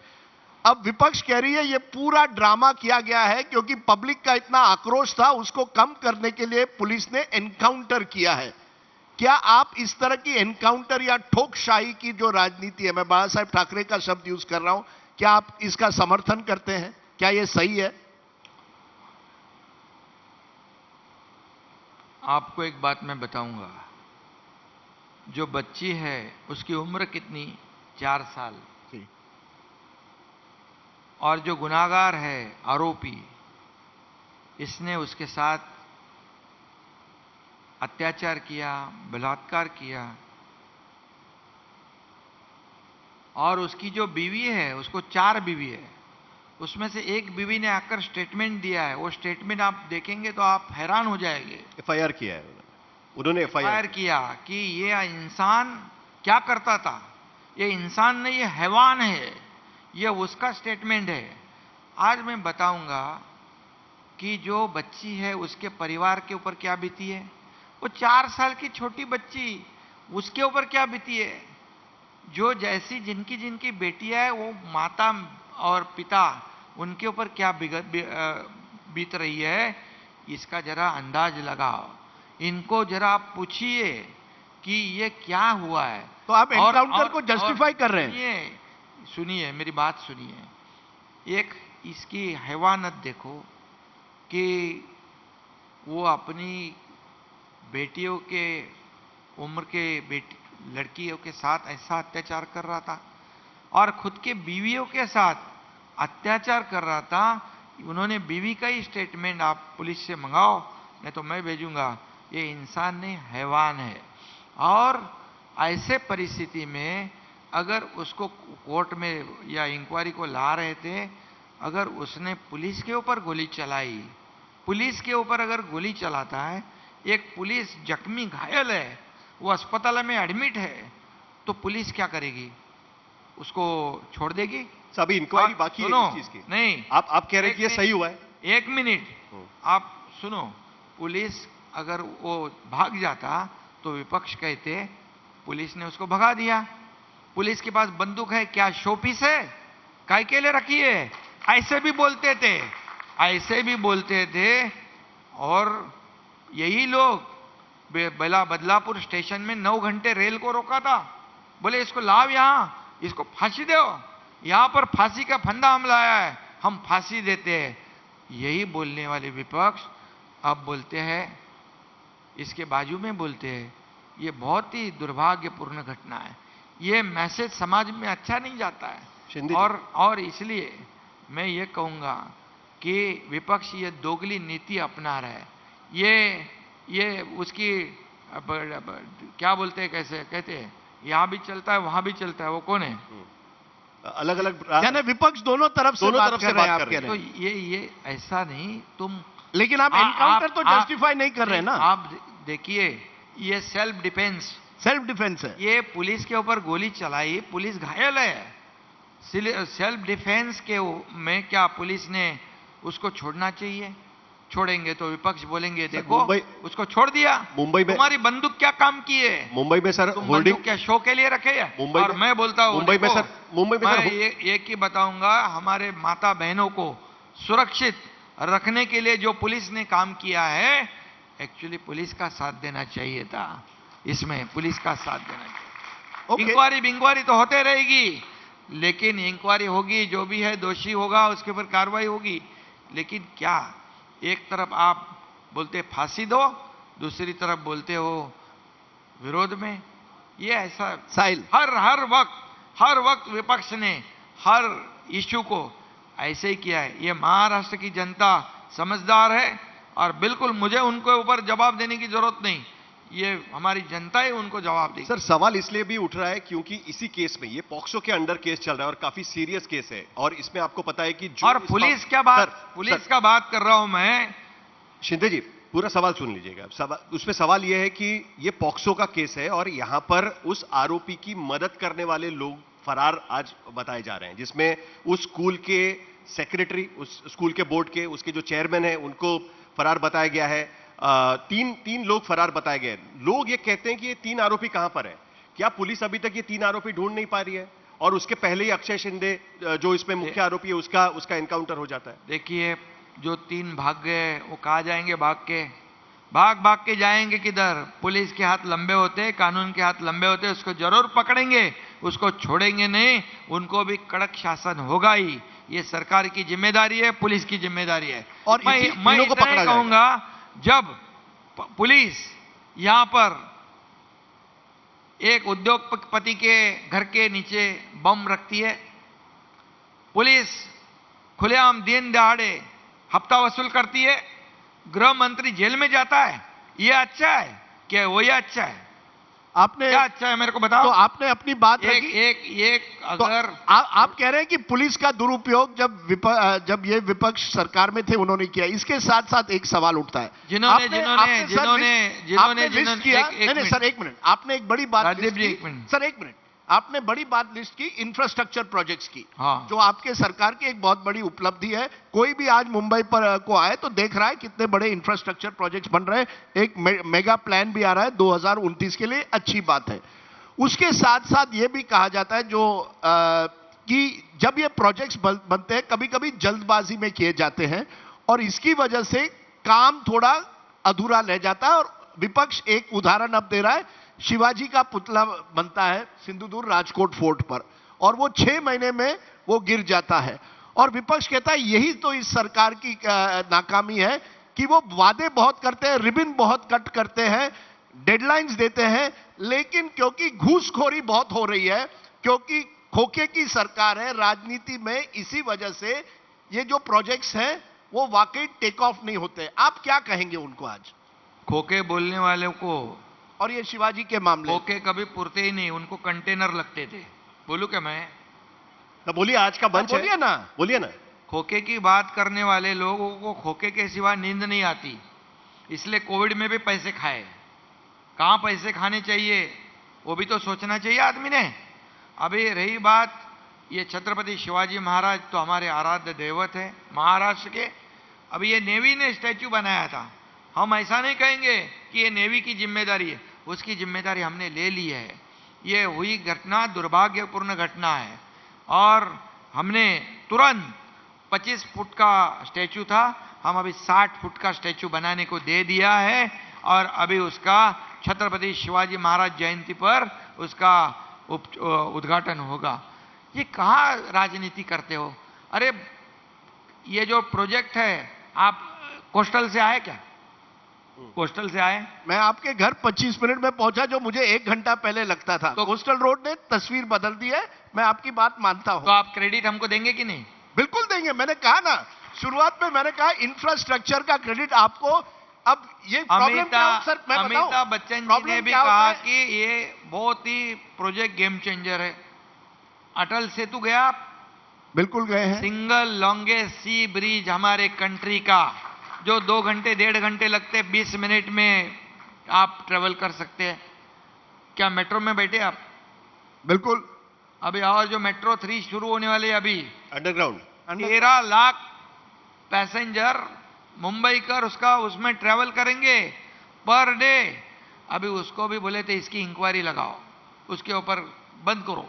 अब विपक्ष कह रही है ये पूरा ड्रामा किया गया है क्योंकि पब्लिक का इतना आक्रोश था, उसको कम करने के लिए पुलिस ने एनकाउंटर किया है। क्या आप इस तरह की एनकाउंटर या ठोकशाही की जो राजनीति है, मैं बाला साहब ठाकरे का शब्द यूज कर रहा हूं, क्या आप इसका समर्थन करते हैं? क्या यह सही है? आपको एक बात मैं बताऊंगा, जो बच्ची है उसकी उम्र कितनी? 4 साल। और जो गुनाहगार है, आरोपी, इसने उसके साथ अत्याचार किया, बलात्कार किया, और उसकी जो बीवी है, उसको 4 बीवी है, उसमें से एक बीवी ने आकर स्टेटमेंट दिया है। वो स्टेटमेंट आप देखेंगे तो आप हैरान हो जाएंगे। एफआईआर किया है उन्होंने, एफआईआर किया कि ये इंसान क्या करता था। ये इंसान नहीं, ये हैवान है, ये उसका स्टेटमेंट है। आज मैं बताऊंगा कि जो बच्ची है उसके परिवार के ऊपर क्या बीती है, वो 4 साल की छोटी बच्ची, उसके ऊपर क्या बीती है, जो जैसी जिनकी जिनकी बेटियां है वो माता और पिता उनके ऊपर क्या बीत रही है, इसका जरा अंदाज लगाओ। इनको जरा आप पूछिए कि ये क्या हुआ है। तो आप एनकाउंटर को जस्टिफाई कर रहे हैं। सुनिए मेरी बात सुनिए। एक इसकी हैवानत देखो कि वो अपनी बेटियों के उम्र के लड़कियों के साथ ऐसा अत्याचार कर रहा था और खुद के बीवियों के साथ अत्याचार कर रहा था। उन्होंने बीवी का ही स्टेटमेंट आप पुलिस से मंगाओ, नहीं तो मैं भेजूंगा। ये इंसान नहीं हैवान है। और ऐसे परिस्थिति में अगर उसको कोर्ट में या इंक्वायरी को ला रहे थे, अगर उसने पुलिस के ऊपर गोली चलाई, पुलिस के ऊपर अगर गोली चलाता है, एक पुलिस जख्मी घायल है, वो अस्पताल में एडमिट है, तो पुलिस क्या करेगी? उसको छोड़ देगी? अभी इंक्वायरी बाकी है इस चीज की। नहीं, आप कह रहे हैं कि ये सही हुआ है? एक मिनट, आप सुनो। पुलिस अगर वो भाग जाता तो विपक्ष कहते पुलिस ने उसको भगा दिया, पुलिस के पास बंदूक है, क्या शोपीस है, काय के लिए रखी है, ऐसे भी बोलते थे, ऐसे भी बोलते थे। और यही लोग बदलापुर स्टेशन में 9 घंटे रेल को रोका था, बोले इसको लाओ यहां, इसको फांसी दो, यहां पर फांसी का फंदा हम लाया है, हम फांसी देते हैं। यही बोलने वाले विपक्ष अब बोलते हैं, इसके बाजू में बोलते हैं। ये बहुत ही दुर्भाग्यपूर्ण घटना है। ये मैसेज समाज में अच्छा नहीं जाता है। और इसलिए मैं ये कहूंगा कि विपक्ष ये दोगली नीति अपना रहा है। ये उसकी क्या बोलते हैं, कैसे कहते हैं, यहां भी चलता है वहां भी चलता है, वो कौन है? अलग अलग, यानी विपक्ष दोनों तरफ से बात कर रहे हैं, आप कह रहे हैं। तो ये ऐसा नहीं तुम, लेकिन आप एनकाउंटर तो जस्टिफाई नहीं कर रहे हैं ना। आप देखिए, ये सेल्फ डिफेंस है। ये पुलिस के ऊपर गोली चलाई, पुलिस घायल है। सेल्फ डिफेंस के में क्या पुलिस ने उसको छोड़ना चाहिए? छोड़ेंगे तो विपक्ष बोलेंगे देखो उसको छोड़ दिया। मुंबई में तुम्हारी बंदूक क्या काम की है? मुंबई में सर होल्डिंग क्या शो के लिए रखे है? और मैं बोलता हूं मुंबई में सर एक ही बताऊंगा, हमारे माता बहनों को सुरक्षित रखने के लिए जो पुलिस ने काम किया है, एक्चुअली पुलिस का साथ देना चाहिए था। इसमें पुलिस का साथ देना चाहिए। इंक्वायरी तो होते रहेगी, लेकिन इंक्वायरी होगी, जो भी है दोषी होगा उसके ऊपर कार्रवाई होगी। लेकिन क्या एक तरफ आप बोलते फांसी दो, दूसरी तरफ बोलते हो विरोध में? ये ऐसा साहिल, हर वक्त विपक्ष ने हर इश्यू को ऐसे ही किया है। ये महाराष्ट्र की जनता समझदार है और बिल्कुल मुझे उनको ऊपर जवाब देने की जरूरत नहीं, ये हमारी जनता ही उनको जवाब देगी। सर सवाल इसलिए भी उठ रहा है क्योंकि इसी केस में, ये पॉक्सो के अंडर केस चल रहा है और काफी सीरियस केस है, और इसमें आपको पता है कि जो और पुलिस का बात कर रहा हूं मैं। शिंदे जी पूरा सवाल सुन लीजिएगा। उसमें सवाल यह है कि ये पॉक्सो का केस है और यहां पर उस आरोपी की मदद करने वाले लोग फरार आज बताए जा रहे हैं, जिसमें उस स्कूल के सेक्रेटरी, उस स्कूल के बोर्ड के, उसके जो चेयरमैन है, उनको फरार बताया गया है। तीन लोग फरार बताए गए। लोग ये कहते हैं कि ये 3 आरोपी कहां पर है? क्या पुलिस अभी तक ये 3 आरोपी ढूंढ नहीं पा रही है? और उसके पहले ही अक्षय शिंदे जो इसमें मुख्य आरोपी है, उसका एनकाउंटर हो जाता है। देखिए, जो 3 भाग गए वो कहां जाएंगे? भाग के जाएंगे किधर? पुलिस के हाथ लंबे होते, कानून के हाथ लंबे होते, उसको जरूर पकड़ेंगे, उसको छोड़ेंगे नहीं, उनको भी कड़क शासन होगा ही। ये सरकार की जिम्मेदारी है, पुलिस की जिम्मेदारी है। और मैं इतना कहूंगा, जब पुलिस यहां पर एक उद्योगपति के घर के नीचे बम रखती है, पुलिस खुलेआम दिन दहाड़े हफ्ता वसूल करती है, गृह मंत्री जेल में जाता है, ये अच्छा है क्या? वो ये अच्छा है? आपने क्या अच्छा है मेरे को बताओ। तो आपने अपनी बात एक अगर तो आप कह रहे हैं कि पुलिस का दुरुपयोग जब ये विपक्ष सरकार में थे उन्होंने किया। इसके साथ साथ एक सवाल उठता है, जिन्होंने नहीं सर, एक मिनट, आपने एक बड़ी बात राजदीप जी, एक मिनट। सर एक मिनट, आपने बड़ी बात लिस्ट की इंफ्रास्ट्रक्चर प्रोजेक्ट्स की, हाँ। जो आपके सरकार की एक बहुत बड़ी उपलब्धि है। कोई भी आज मुंबई पर को आए तो देख रहा है कितने बड़े इंफ्रास्ट्रक्चर प्रोजेक्ट्स बन रहे हैं। एक मेगा प्लान भी आ रहा है 2029 के लिए, अच्छी बात है। उसके साथ साथ ये भी कहा जाता है कि जब ये प्रोजेक्ट्स बनते हैं कभी कभी जल्दबाजी में किए जाते हैं और इसकी वजह से काम थोड़ा अधूरा रह जाता है। और विपक्ष एक उदाहरण अब दे रहा है, शिवाजी का पुतला बनता है सिंधुदुर्ग राजकोट फोर्ट पर और वो 6 महीने में वो गिर जाता है और विपक्ष कहता है यही तो इस सरकार की नाकामी है कि वो वादे बहुत करते हैं, रिबन बहुत कट करते हैं, डेडलाइंस देते हैं, लेकिन क्योंकि घूसखोरी बहुत हो रही है, क्योंकि खोखे की सरकार है राजनीति में, इसी वजह से ये जो प्रोजेक्ट्स हैं वो वाकई टेक ऑफ नहीं होते। आप क्या कहेंगे उनको आज? खोके बोलने वाले को और ये शिवाजी के मामले, खोके कभी पुरते ही नहीं, उनको कंटेनर लगते थे। बोलूं क्या मैं? तो बोलिए, आज का मंच है, बोलिए ना, बोलिए ना। खोके की बात करने वाले लोगों को खोके के सिवा नींद नहीं आती, इसलिए कोविड में भी पैसे खाए। कहां पैसे खाने चाहिए वो भी तो सोचना चाहिए आदमी ने। अभी रही बात ये छत्रपति शिवाजी महाराज तो हमारे आराध्य दैवत है महाराष्ट्र के। अभी ये नेवी ने स्टैच्यू बनाया था, हम ऐसा नहीं कहेंगे कि ये नेवी की जिम्मेदारी है, उसकी जिम्मेदारी हमने ले ली है। ये हुई घटना दुर्भाग्यपूर्ण घटना है और हमने तुरंत 25 फुट का स्टैच्यू था, हम अभी 60 फुट का स्टैच्यू बनाने को दे दिया है और अभी उसका छत्रपति शिवाजी महाराज जयंती पर उसका उद्घाटन होगा। ये कहाँ राजनीति करते हो? अरे ये जो प्रोजेक्ट है, आप कोस्टल से आए क्या? कोस्टल से आए? मैं आपके घर 25 मिनट में पहुंचा, जो मुझे 1 घंटा पहले लगता था। तो कोस्टल रोड ने तस्वीर बदल दी है, मैं आपकी बात मानता हूं। तो आप क्रेडिट हमको देंगे कि नहीं? बिल्कुल देंगे, मैंने कहा ना शुरुआत में, मैंने कहा इंफ्रास्ट्रक्चर का क्रेडिट आपको। अब ये प्रॉब्लम क्या है सर, मैं बताऊं? अमिताभ बच्चन जी ने भी कहा कि ये बहुत ही प्रोजेक्ट गेम चेंजर है। अटल सेतु गया आप? बिल्कुल गए हैं। सिंगल लॉन्गेस्ट सी ब्रिज हमारे कंट्री का, जो 2 घंटे 1.5 घंटे लगते 20 मिनट में आप ट्रेवल कर सकते हैं। क्या मेट्रो में बैठे आप? बिल्कुल। अभी और जो मेट्रो 3 शुरू होने वाले अभी अंडरग्राउंड 13 लाख पैसेंजर मुंबई कर उसमें ट्रेवल करेंगे पर डे। अभी उसको भी बोले थे इसकी इंक्वायरी लगाओ, उसके ऊपर बंद करो।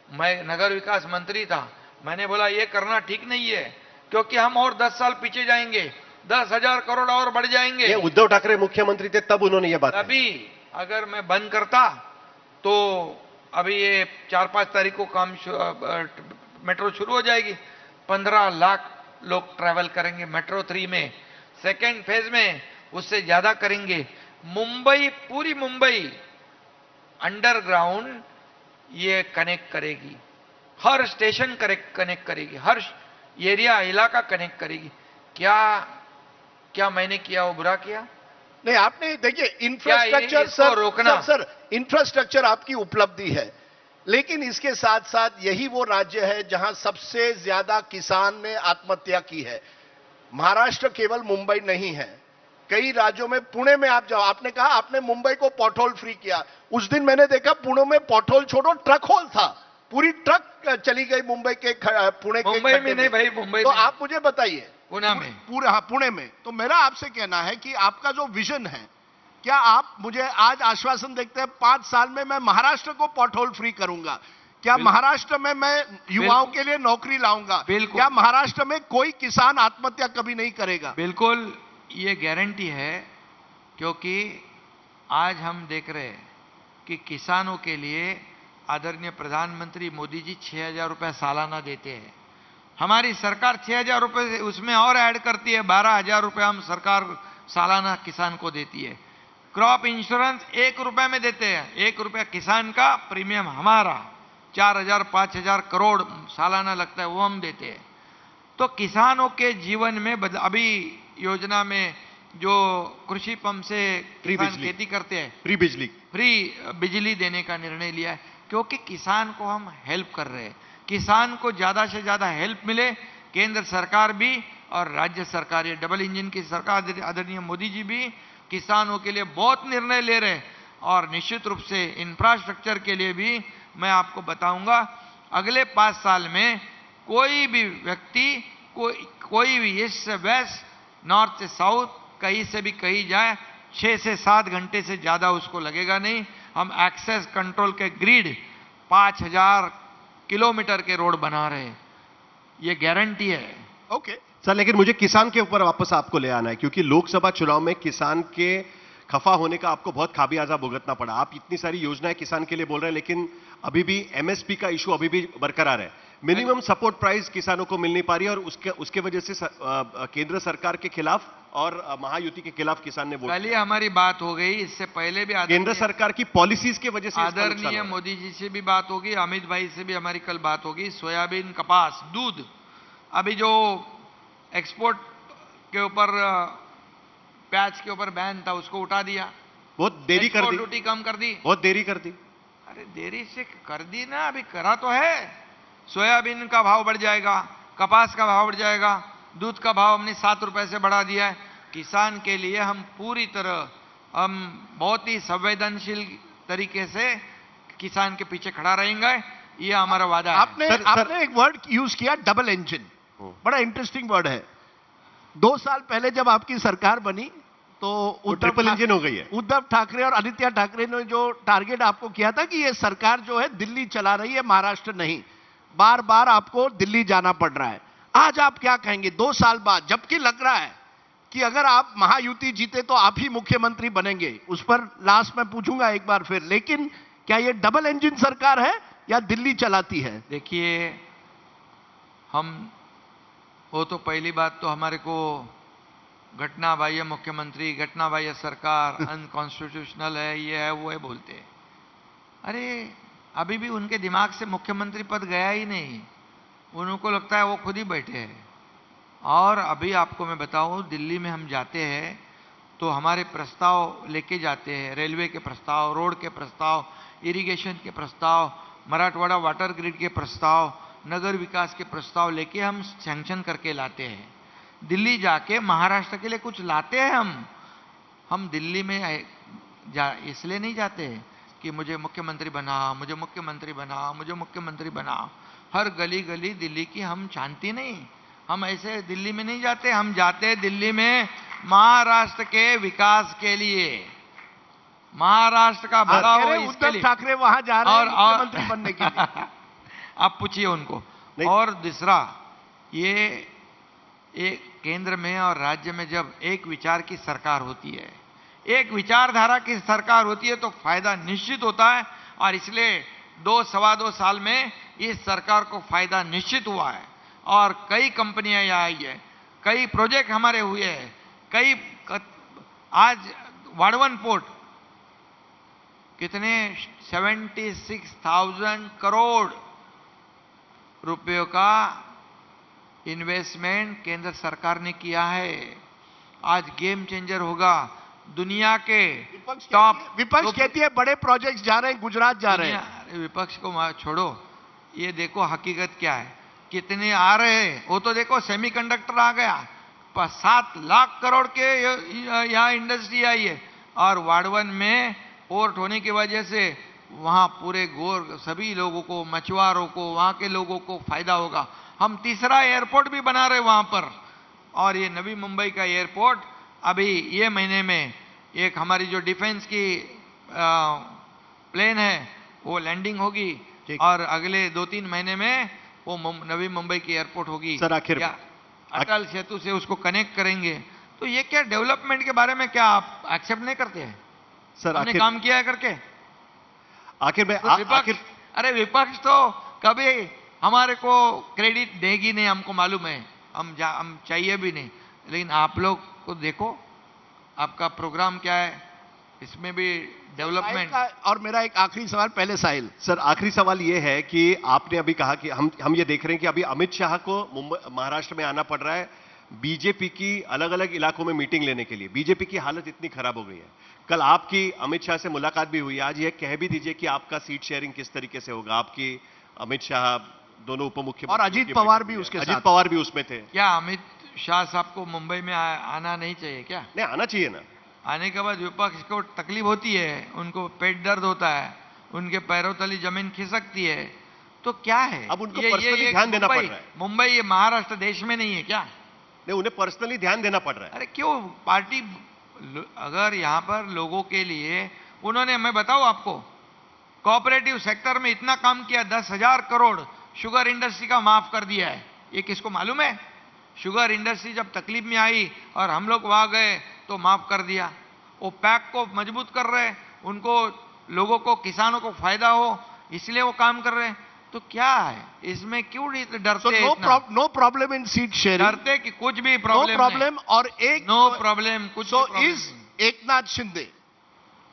मैं नगर विकास मंत्री था, मैंने बोला ये करना ठीक नहीं है क्योंकि हम और 10 साल पीछे जाएंगे, 10,000 करोड़ और बढ़ जाएंगे। ये उद्धव ठाकरे मुख्यमंत्री थे तब उन्होंने ये बात अभी अगर मैं बंद करता तो अभी ये 4-5 तारीख को काम मेट्रो शुरू हो जाएगी, 15 लाख लोग ट्रैवल करेंगे मेट्रो 3 में। सेकेंड फेज में उससे ज्यादा करेंगे। मुंबई, पूरी मुंबई अंडरग्राउंड ये कनेक्ट करेगी, हर स्टेशन कनेक्ट करेगी, हर एरिया इलाका कनेक्ट करेगी। क्या मैंने किया वो बुरा किया? नहीं, आपने देखिए इंफ्रास्ट्रक्चर सर इंफ्रास्ट्रक्चर आपकी उपलब्धि है, लेकिन इसके साथ साथ यही वो राज्य है जहां सबसे ज्यादा किसान ने आत्महत्या की है। महाराष्ट्र केवल मुंबई नहीं है, कई राज्यों में, पुणे में आप जाओ, आपने कहा आपने मुंबई को पॉटहोल फ्री किया, उस दिन मैंने देखा पुणे में पॉटहोल छोड़ो ट्रक होल था, पूरी ट्रक चली गई मुंबई के पुणे के मुंबई में नहीं भाई, मुंबई तो में। आप मुझे बताइए पुणे में, पूरे, हाँ पुणे में। तो मेरा आपसे कहना है कि आपका जो विजन है, क्या आप मुझे आज आश्वासन देखते हैं 5 साल में मैं महाराष्ट्र को पॉटहोल फ्री करूंगा? क्या महाराष्ट्र में मैं युवाओं के लिए नौकरी लाऊंगा? क्या महाराष्ट्र में कोई किसान आत्महत्या कभी नहीं करेगा? बिल्कुल, ये गारंटी है, क्योंकि आज हम देख रहे हैं कि किसानों के लिए आदरणीय प्रधानमंत्री मोदी जी 6,000 रुपए सालाना देते हैं। हमारी सरकार 6,000 रुपए उसमें और ऐड करती है, 12,000 रुपए हम सरकार सालाना किसान को देती है। क्रॉप इंश्योरेंस 1 रुपए में देते हैं, 1 रुपया किसान का प्रीमियम हमारा 4,000-5,000 करोड़ सालाना लगता है, वो हम देते हैं। तो किसानों के जीवन में अभी योजना में जो कृषि पंप से किसान खेती करते हैं, फ्री बिजली देने का निर्णय लिया है, क्योंकि किसान को हम हेल्प कर रहे हैं। किसान को ज्यादा से ज्यादा हेल्प मिले, केंद्र सरकार भी और राज्य सरकार, ये डबल इंजन की सरकार आदरणीय मोदी जी भी किसानों के लिए बहुत निर्णय ले रहे हैं और निश्चित रूप से इंफ्रास्ट्रक्चर के लिए भी मैं आपको बताऊंगा अगले 5 साल में कोई भी व्यक्ति कोई भी ईस्ट से वेस्ट, नॉर्थ से साउथ, कहीं से भी कहीं जाए 6 से 7 घंटे से ज्यादा उसको लगेगा नहीं। हम एक्सेस कंट्रोल के ग्रिड 5000 किलोमीटर के रोड बना रहे हैं, ये गारंटी है। ओके सर, लेकिन मुझे किसान के ऊपर वापस आपको ले आना है, क्योंकि लोकसभा चुनाव में किसान के खफा होने का आपको बहुत खामियाजा भुगतना पड़ा। आप इतनी सारी योजनाएं किसान के लिए बोल रहे हैं, लेकिन अभी भी एमएसपी का इशू अभी भी बरकरार है। मिनिमम सपोर्ट प्राइस किसानों को मिल नहीं पा रही है, और उसके वजह से केंद्र सरकार के खिलाफ और महायुति के खिलाफ किसान ने वोट कल ही हमारी बात हो गई, इससे पहले भी केंद्र सरकार की पॉलिसीज की वजह से आदरणीय मोदी जी से भी बात होगी, अमित भाई से भी हमारी कल बात होगी। सोयाबीन, कपास, दूध, अभी जो एक्सपोर्ट के ऊपर प्याज के ऊपर बैन था उसको उठा दिया, बहुत देरी कर दी, ड्यूटी कम कर दी, बहुत देरी कर दी। अरे देरी से कर दी ना, अभी करा तो है। सोयाबीन का भाव बढ़ जाएगा, कपास का भाव बढ़ जाएगा, दूध का भाव हमने 7 रुपए से बढ़ा दिया है। किसान के लिए हम पूरी तरह, हम बहुत ही संवेदनशील तरीके से किसान के पीछे खड़ा रहेंगे, ये हमारा वादा है। आपने एक वर्ड यूज किया, डबल इंजन, बड़ा इंटरेस्टिंग वर्ड है। 2 साल पहले जब आपकी सरकार बनी तो ट्रिपल इंजन हो गई है। उद्धव ठाकरे और आदित्य ठाकरे ने जो टारगेट आपको किया था कि ये सरकार जो है दिल्ली चला रही है, महाराष्ट्र नहीं, बार बार आपको दिल्ली जाना पड़ रहा है। आज आप क्या कहेंगे 2 साल बाद, जबकि लग रहा है कि अगर आप महायुति जीते तो आप ही मुख्यमंत्री बनेंगे? उस पर लास्ट में पूछूंगा एक बार फिर, लेकिन क्या ये डबल इंजन सरकार है या दिल्ली चलाती है? देखिए, हम वो तो पहली बात तो हमारे को घटना बाह्य मुख्यमंत्री, घटना बाह्य सरकार, अनकॉन्स्टिट्यूशनल है, ये है वो है बोलते हैं। अरे अभी भी उनके दिमाग से मुख्यमंत्री पद गया ही नहीं, उनको लगता है वो खुद ही बैठे हैं। और अभी आपको मैं बताऊं, दिल्ली में हम जाते हैं तो हमारे प्रस्ताव लेके जाते हैं, रेलवे के प्रस्ताव, रोड के प्रस्ताव, इरिगेशन के प्रस्ताव, मराठवाड़ा वाटर ग्रिड के प्रस्ताव, नगर विकास के प्रस्ताव लेके हम सैंक्शन करके लाते हैं। दिल्ली जाके महाराष्ट्र के लिए कुछ लाते हैं हम दिल्ली में इसलिए नहीं जाते कि मुझे मुख्यमंत्री बना, मुझे मुख्यमंत्री बना, मुझे मुख्यमंत्री बना। हर गली गली दिल्ली की हम जानती नहीं, हम ऐसे दिल्ली में नहीं जाते, हम जाते हैं दिल्ली में महाराष्ट्र के विकास के लिए, महाराष्ट्र का भला हो इसके लिए। उद्धव ठाकरे वहां जा रहे हैं मुख्यमंत्री बनने के लिए। आप पूछिए उनको। और दूसरा, ये एक केंद्र में और राज्य में जब एक विचार की सरकार होती है, एक विचारधारा की सरकार होती है तो फायदा निश्चित होता है। और इसलिए 2-2.25 साल में इस सरकार को फायदा निश्चित हुआ है और कई कंपनियां यहाँ आई है, कई प्रोजेक्ट हमारे हुए हैं, कई आज वाड़वन पोर्ट कितने 76,000 करोड़ रुपयों का इन्वेस्टमेंट केंद्र सरकार ने किया है। आज गेम चेंजर होगा। दुनिया के टॉप, विपक्ष कहती है बड़े प्रोजेक्ट्स जा रहे हैं, गुजरात जा रहे हैं। विपक्ष को छोड़ो, ये देखो हकीकत क्या है, कितने आ रहे हैं। वो तो देखो सेमीकंडक्टर आ गया, 7 लाख करोड़ के यहाँ इंडस्ट्री आई है। और वाड़वन में पोर्ट होने की वजह से वहां पूरे सभी लोगों को, मछुआरों को, वहां के लोगों को फायदा होगा। हम तीसरा एयरपोर्ट भी बना रहे वहां पर। और ये नवी मुंबई का एयरपोर्ट अभी ये महीने में एक हमारी जो डिफेंस की प्लेन है वो लैंडिंग होगी, और अगले 2-3 महीने में वो नवी मुंबई की एयरपोर्ट होगी। सर आखिर अटल सेतु से उसको कनेक्ट करेंगे। तो ये क्या डेवलपमेंट के बारे में क्या आप एक्सेप्ट नहीं करते हैं? सर हमने काम किया है करके। आखिर में अरे विपक्ष तो कभी हमारे को क्रेडिट देगी नहीं, हमको मालूम है, हम चाहिए भी नहीं। लेकिन आप लोग को देखो, आपका प्रोग्राम क्या है, इसमें भी डेवलपमेंट। और मेरा एक आखिरी सवाल, पहले साहिल। सर आखिरी सवाल यह है कि आपने अभी कहा कि हम ये देख रहे हैं कि अभी अमित शाह को महाराष्ट्र में आना पड़ रहा है बीजेपी की अलग अलग इलाकों में मीटिंग लेने के लिए। बीजेपी की हालत इतनी खराब हो गई है। कल आपकी अमित शाह से मुलाकात भी हुई, आज यह कह भी दीजिए कि आपका सीट शेयरिंग किस तरीके से होगा। आपकी अमित शाह दोनों उप मुख्यमंत्री, और अजीत पवार भी उसके साथ, अजीत पवार भी उसमें थे। क्या अमित शाह साहब को मुंबई में आना नहीं चाहिए क्या? नहीं, आना चाहिए ना। आने के बाद विपक्ष को तकलीफ होती है, उनको पेट दर्द होता है, उनके पैरों तली जमीन खिसकती है, तो क्या है? अब उनको पर्सनली ध्यान देना पड़ रहा है। मुंबई ये महाराष्ट्र देश में नहीं है क्या? नहीं, उन्हें पर्सनली ध्यान देना पड़ रहा है। अरे क्यों? पार्टी अगर यहाँ पर लोगों के लिए उन्होंने, मैं बताऊं आपको, कोऑपरेटिव सेक्टर में इतना काम किया, 10,000 करोड़ शुगर इंडस्ट्री का माफ कर दिया है। ये किसको मालूम है? शुगर इंडस्ट्री जब तकलीफ में आई और हम लोग वहां गए तो माफ कर दिया। वो पैक को मजबूत कर रहे हैं, उनको, लोगों को, किसानों को फायदा हो, इसलिए वो काम कर रहे हैं। तो क्या है इसमें, क्यों डरते? No problem in seat sharing, डरते कि कुछ भी नो प्रॉब्लम प्रॉब्लम। और एक नो प्रॉब्लम, कुछ सो भी इज एकनाथ शिंदे,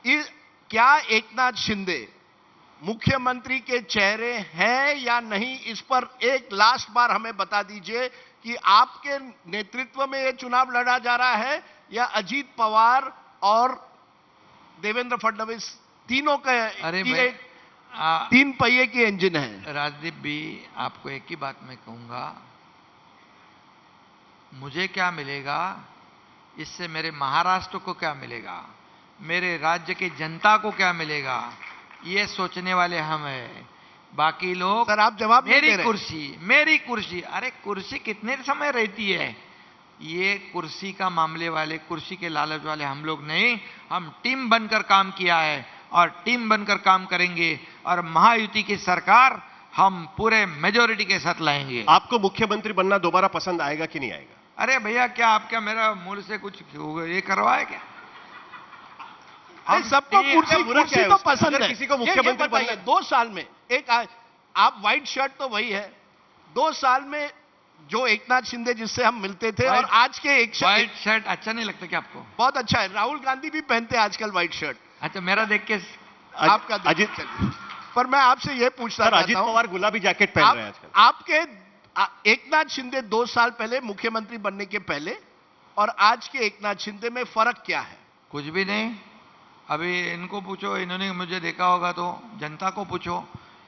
क्या एकनाथ शिंदे मुख्यमंत्री के चेहरे हैं या नहीं, इस पर एक लास्ट बार हमें बता दीजिए कि आपके नेतृत्व में यह चुनाव लड़ा जा रहा है या अजीत पवार और देवेंद्र फडणवीस तीनों का तीन पहिए की इंजन है? राजदीप भी, आपको एक ही बात मैं कहूंगा, मुझे क्या मिलेगा इससे, मेरे महाराष्ट्र को क्या मिलेगा, मेरे राज्य की जनता को क्या मिलेगा, ये सोचने वाले हम हैं। बाकी लोग, सर आप जवाब नहीं दे रहे। मेरी कुर्सी, अरे कुर्सी कितने समय रहती है? ये कुर्सी का मामले वाले, कुर्सी के लालच वाले हम लोग नहीं। हम टीम बनकर काम किया है और टीम बनकर काम करेंगे, और महायुति की सरकार हम पूरे मेजोरिटी के साथ लाएंगे। आपको मुख्यमंत्री बनना दोबारा पसंद आएगा कि नहीं आएगा? अरे भैया, क्या आप क्या मेरा मूल से कुछ ये करवाए क्या? सबको कुर्सी तो पसंद है। किसी को मुख्यमंत्री बनना 2 साल में एक आप व्हाइट शर्ट तो वही है, 2 साल में जो एकनाथ शिंदे जिससे हम मिलते थे और आज के एक व्हाइट शर्ट अच्छा नहीं लगता क्या आपको? बहुत अच्छा है। राहुल गांधी भी पहनते हैं आजकल व्हाइट शर्ट। अच्छा, मेरा देख के आपका अजीत, पर मैं आपसे यह पूछना चाहता हूं, अजीत पवार गुलाबी जैकेट पहन रहे हैं आजकल। आपके एकनाथ शिंदे 2 साल पहले मुख्यमंत्री बनने के पहले और आज के एकनाथ शिंदे में फर्क क्या है? कुछ भी नहीं। अभी इनको पूछो, इन्होंने मुझे देखा होगा तो जनता को पूछो।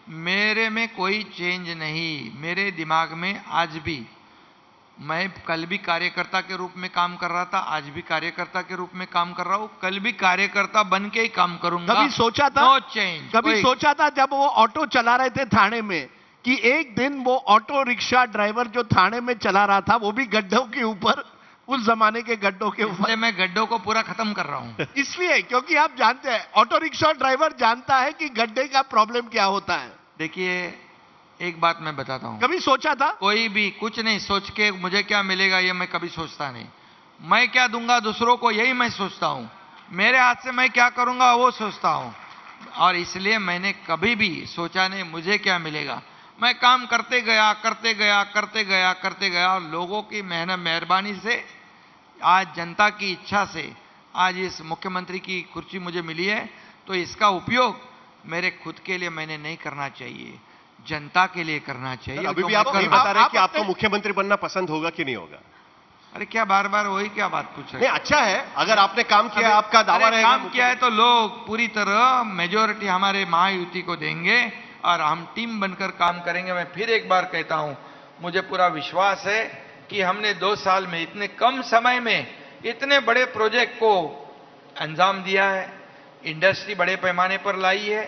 मेरे में कोई चेंज नहीं। मेरे दिमाग में आज भी, मैं कल भी कार्यकर्ता के रूप में काम कर रहा था, आज भी कार्यकर्ता के रूप में काम कर रहा हूं, कल भी कार्यकर्ता बन के ही काम करूंगा। कभी सोचा था, नो चेंज, कभी सोचा था जब वो ऑटो चला रहे थे थाने में कि एक दिन वो ऑटो रिक्शा ड्राइवर जो थाने में चला रहा था वो भी गड्ढों के ऊपर, उस जमाने के गड्ढों के ऊपर? मैं गड्ढों को पूरा खत्म कर रहा हूं। इसलिए क्योंकि आप जानते हैं, ऑटो रिक्शा ड्राइवर जानता है कि गड्ढे का प्रॉब्लम क्या होता है। देखिए, एक बात मैं बताता हूं, कभी सोचा था? कोई भी कुछ नहीं सोच के मुझे क्या मिलेगा ये मैं कभी सोचता नहीं। मैं क्या दूंगा दूसरों को, यही मैं सोचता हूं। मेरे हाथ से मैं क्या करूंगा वो सोचता हूं, और इसलिए मैंने कभी भी सोचा नहीं मुझे क्या मिलेगा। मैं काम करते गया करते गया करते गया करते गया, और लोगों की मेहरबानी से, आज जनता की इच्छा से आज इस मुख्यमंत्री की कुर्सी मुझे मिली है। तो इसका उपयोग मेरे खुद के लिए मैंने नहीं करना चाहिए, जनता के लिए करना चाहिए। अभी भी आप नहीं बता रहे कि आपको मुख्यमंत्री बनना पसंद होगा कि नहीं होगा? अरे क्या बार बार वही क्या बात पूछ रहे? नहीं, अच्छा है अगर आपने काम किया, आपका दावा रहेगा। काम किया है तो लोग पूरी तरह मेजोरिटी हमारे महायुति को देंगे और हम टीम बनकर काम करेंगे। मैं फिर एक बार कहता हूं, मुझे पूरा विश्वास है कि हमने 2 साल में, इतने कम समय में इतने बड़े प्रोजेक्ट को अंजाम दिया है। इंडस्ट्री बड़े पैमाने पर लाई है,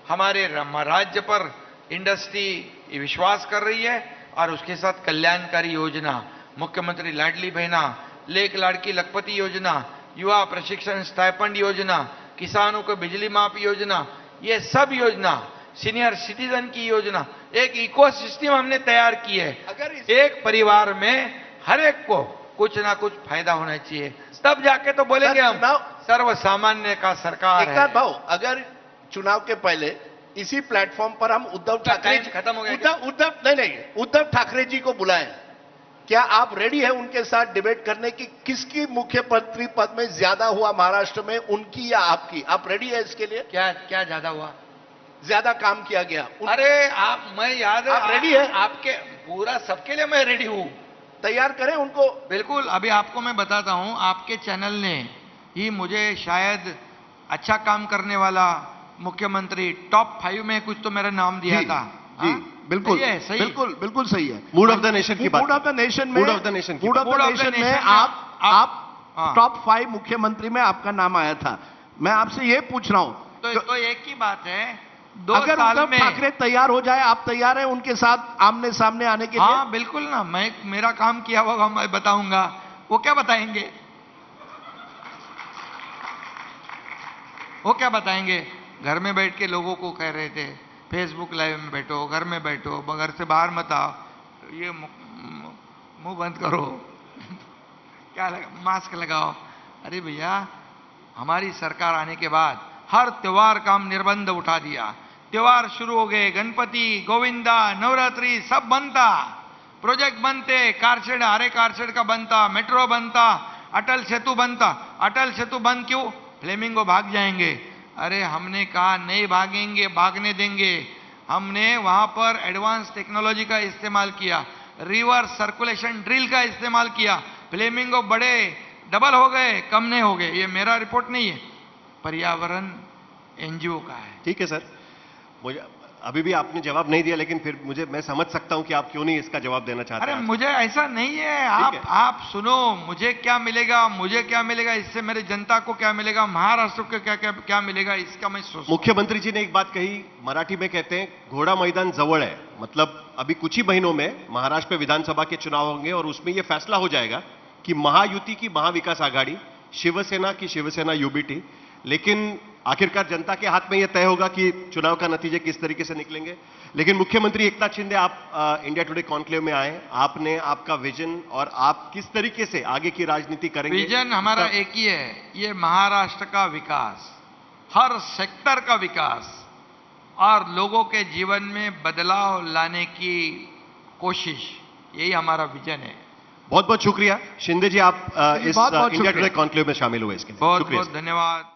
हमारे राज्य पर इंडस्ट्री विश्वास कर रही है, और उसके साथ कल्याणकारी योजना, मुख्यमंत्री लाडली बहना, लेक लाड़की लखपति योजना, युवा प्रशिक्षण स्टाइपेंड योजना, किसानों को बिजली माफ योजना, ये सब योजना, सीनियर सिटीजन की योजना, एक इकोसिस्टम हमने तैयार की है। एक परिवार में हर एक को कुछ ना कुछ फायदा होना चाहिए, तब जाके तो बोलेंगे हम सर्व सामान्य का सरकार है। भाव, अगर चुनाव के पहले इसी प्लेटफॉर्म पर हम उद्धव ठाकरे, खत्म हो गया, उद्धव ठाकरे जी को बुलाएं, क्या आप रेडी हैं उनके साथ डिबेट करने की किसकी मुख्यमंत्री पद में ज्यादा हुआ महाराष्ट्र में, उनकी या आपकी? आप रेडी है इसके लिए? क्या ज्यादा हुआ? ज्यादा काम किया गया? अरे मैं याद है, आप रेडी है? आपके पूरा सबके लिए मैं रेडी हूं। तैयार करें उनको। बिल्कुल। अभी आपको मैं बताता हूं, आपके चैनल ने ही मुझे शायद अच्छा काम करने वाला मुख्यमंत्री टॉप 5 में कुछ तो मेरा नाम दिया था। जी, बिल्कुल सही है, बिल्कुल सही है। मूड ऑफ द नेशन की बात, मूड ऑफ द नेशन में, मूड ऑफ द नेशन में आप टॉप 5 मुख्यमंत्री में आपका नाम आया था। मैं आपसे ये पूछ रहा हूं, तो एक ही बात है, 2 अगर साल उद्धव में ठाकरे तैयार हो जाए, आप तैयार हैं उनके साथ आमने सामने आने के लिए? हाँ बिल्कुल ना, मैं मेरा काम किया होगा मैं बताऊंगा, वो क्या बताएंगे? वो क्या बताएंगे? घर में बैठ के लोगों को कह रहे थे फेसबुक लाइव में बैठो, घर में बैठो, घर से बाहर मत आओ, ये मुंह बंद करो, क्या मास्क लगाओ। अरे भैया, हमारी सरकार आने के बाद हर त्योहार का हम निर्बंध उठा दिया। त्योहार शुरू हो गए, गणपति, गोविंदा, नवरात्रि सब बनता, प्रोजेक्ट बनते, कारशेड, हरे कारशेड का बनता, मेट्रो बनता, अटल सेतु बनता। अटल सेतु बंद क्यों? फ्लेमिंगो भाग जाएंगे। अरे हमने कहा नहीं भागेंगे, भागने देंगे। हमने वहां पर एडवांस टेक्नोलॉजी का इस्तेमाल किया, रिवर्स सर्कुलेशन ड्रिल का इस्तेमाल किया, फ्लेमिंगो बड़े डबल हो गए, कम नहीं हो गए। ये मेरा रिपोर्ट नहीं है, पर्यावरण एनजीओ का है। ठीक है सर, मुझे अभी भी आपने जवाब नहीं दिया, लेकिन फिर मैं समझ सकता हूं कि आप क्यों नहीं इसका जवाब देना चाहते अरे हैं। मुझे ऐसा नहीं है, आप सुनो, मुझे क्या मिलेगा, मुझे क्या मिलेगा, इससे मेरे जनता को क्या मिलेगा, महाराष्ट्र को क्या क्या क्या मिलेगा, इसका मैं सोच। मुख्यमंत्री जी ने एक बात कही, मराठी में कहते हैं घोड़ा मैदान जवळ है, मतलब अभी कुछ ही महीनों में महाराष्ट्र में विधानसभा के चुनाव होंगे और उसमें यह फैसला हो जाएगा कि महायुति की महाविकास आघाड़ी, शिवसेना की शिवसेना यूबीटी। लेकिन आखिरकार जनता के हाथ में यह तय होगा कि चुनाव का नतीजे किस तरीके से निकलेंगे। लेकिन मुख्यमंत्री एकनाथ शिंदे, आप इंडिया टुडे कॉन्क्लेव में आए, आपने आपका विजन और आप किस तरीके से आगे की राजनीति करेंगे? विजन हमारा एक ही है, ये महाराष्ट्र का विकास, हर सेक्टर का विकास और लोगों के जीवन में बदलाव लाने की कोशिश, यही हमारा विजन है। बहुत बहुत शुक्रिया शिंदे जी, आप इस बहुत-बहुत इंडिया शुक्रिया। टुडे कॉन्क्लेव में शामिल हुए इसके लिए। बहुत शुक्रिया बहुत धन्यवाद।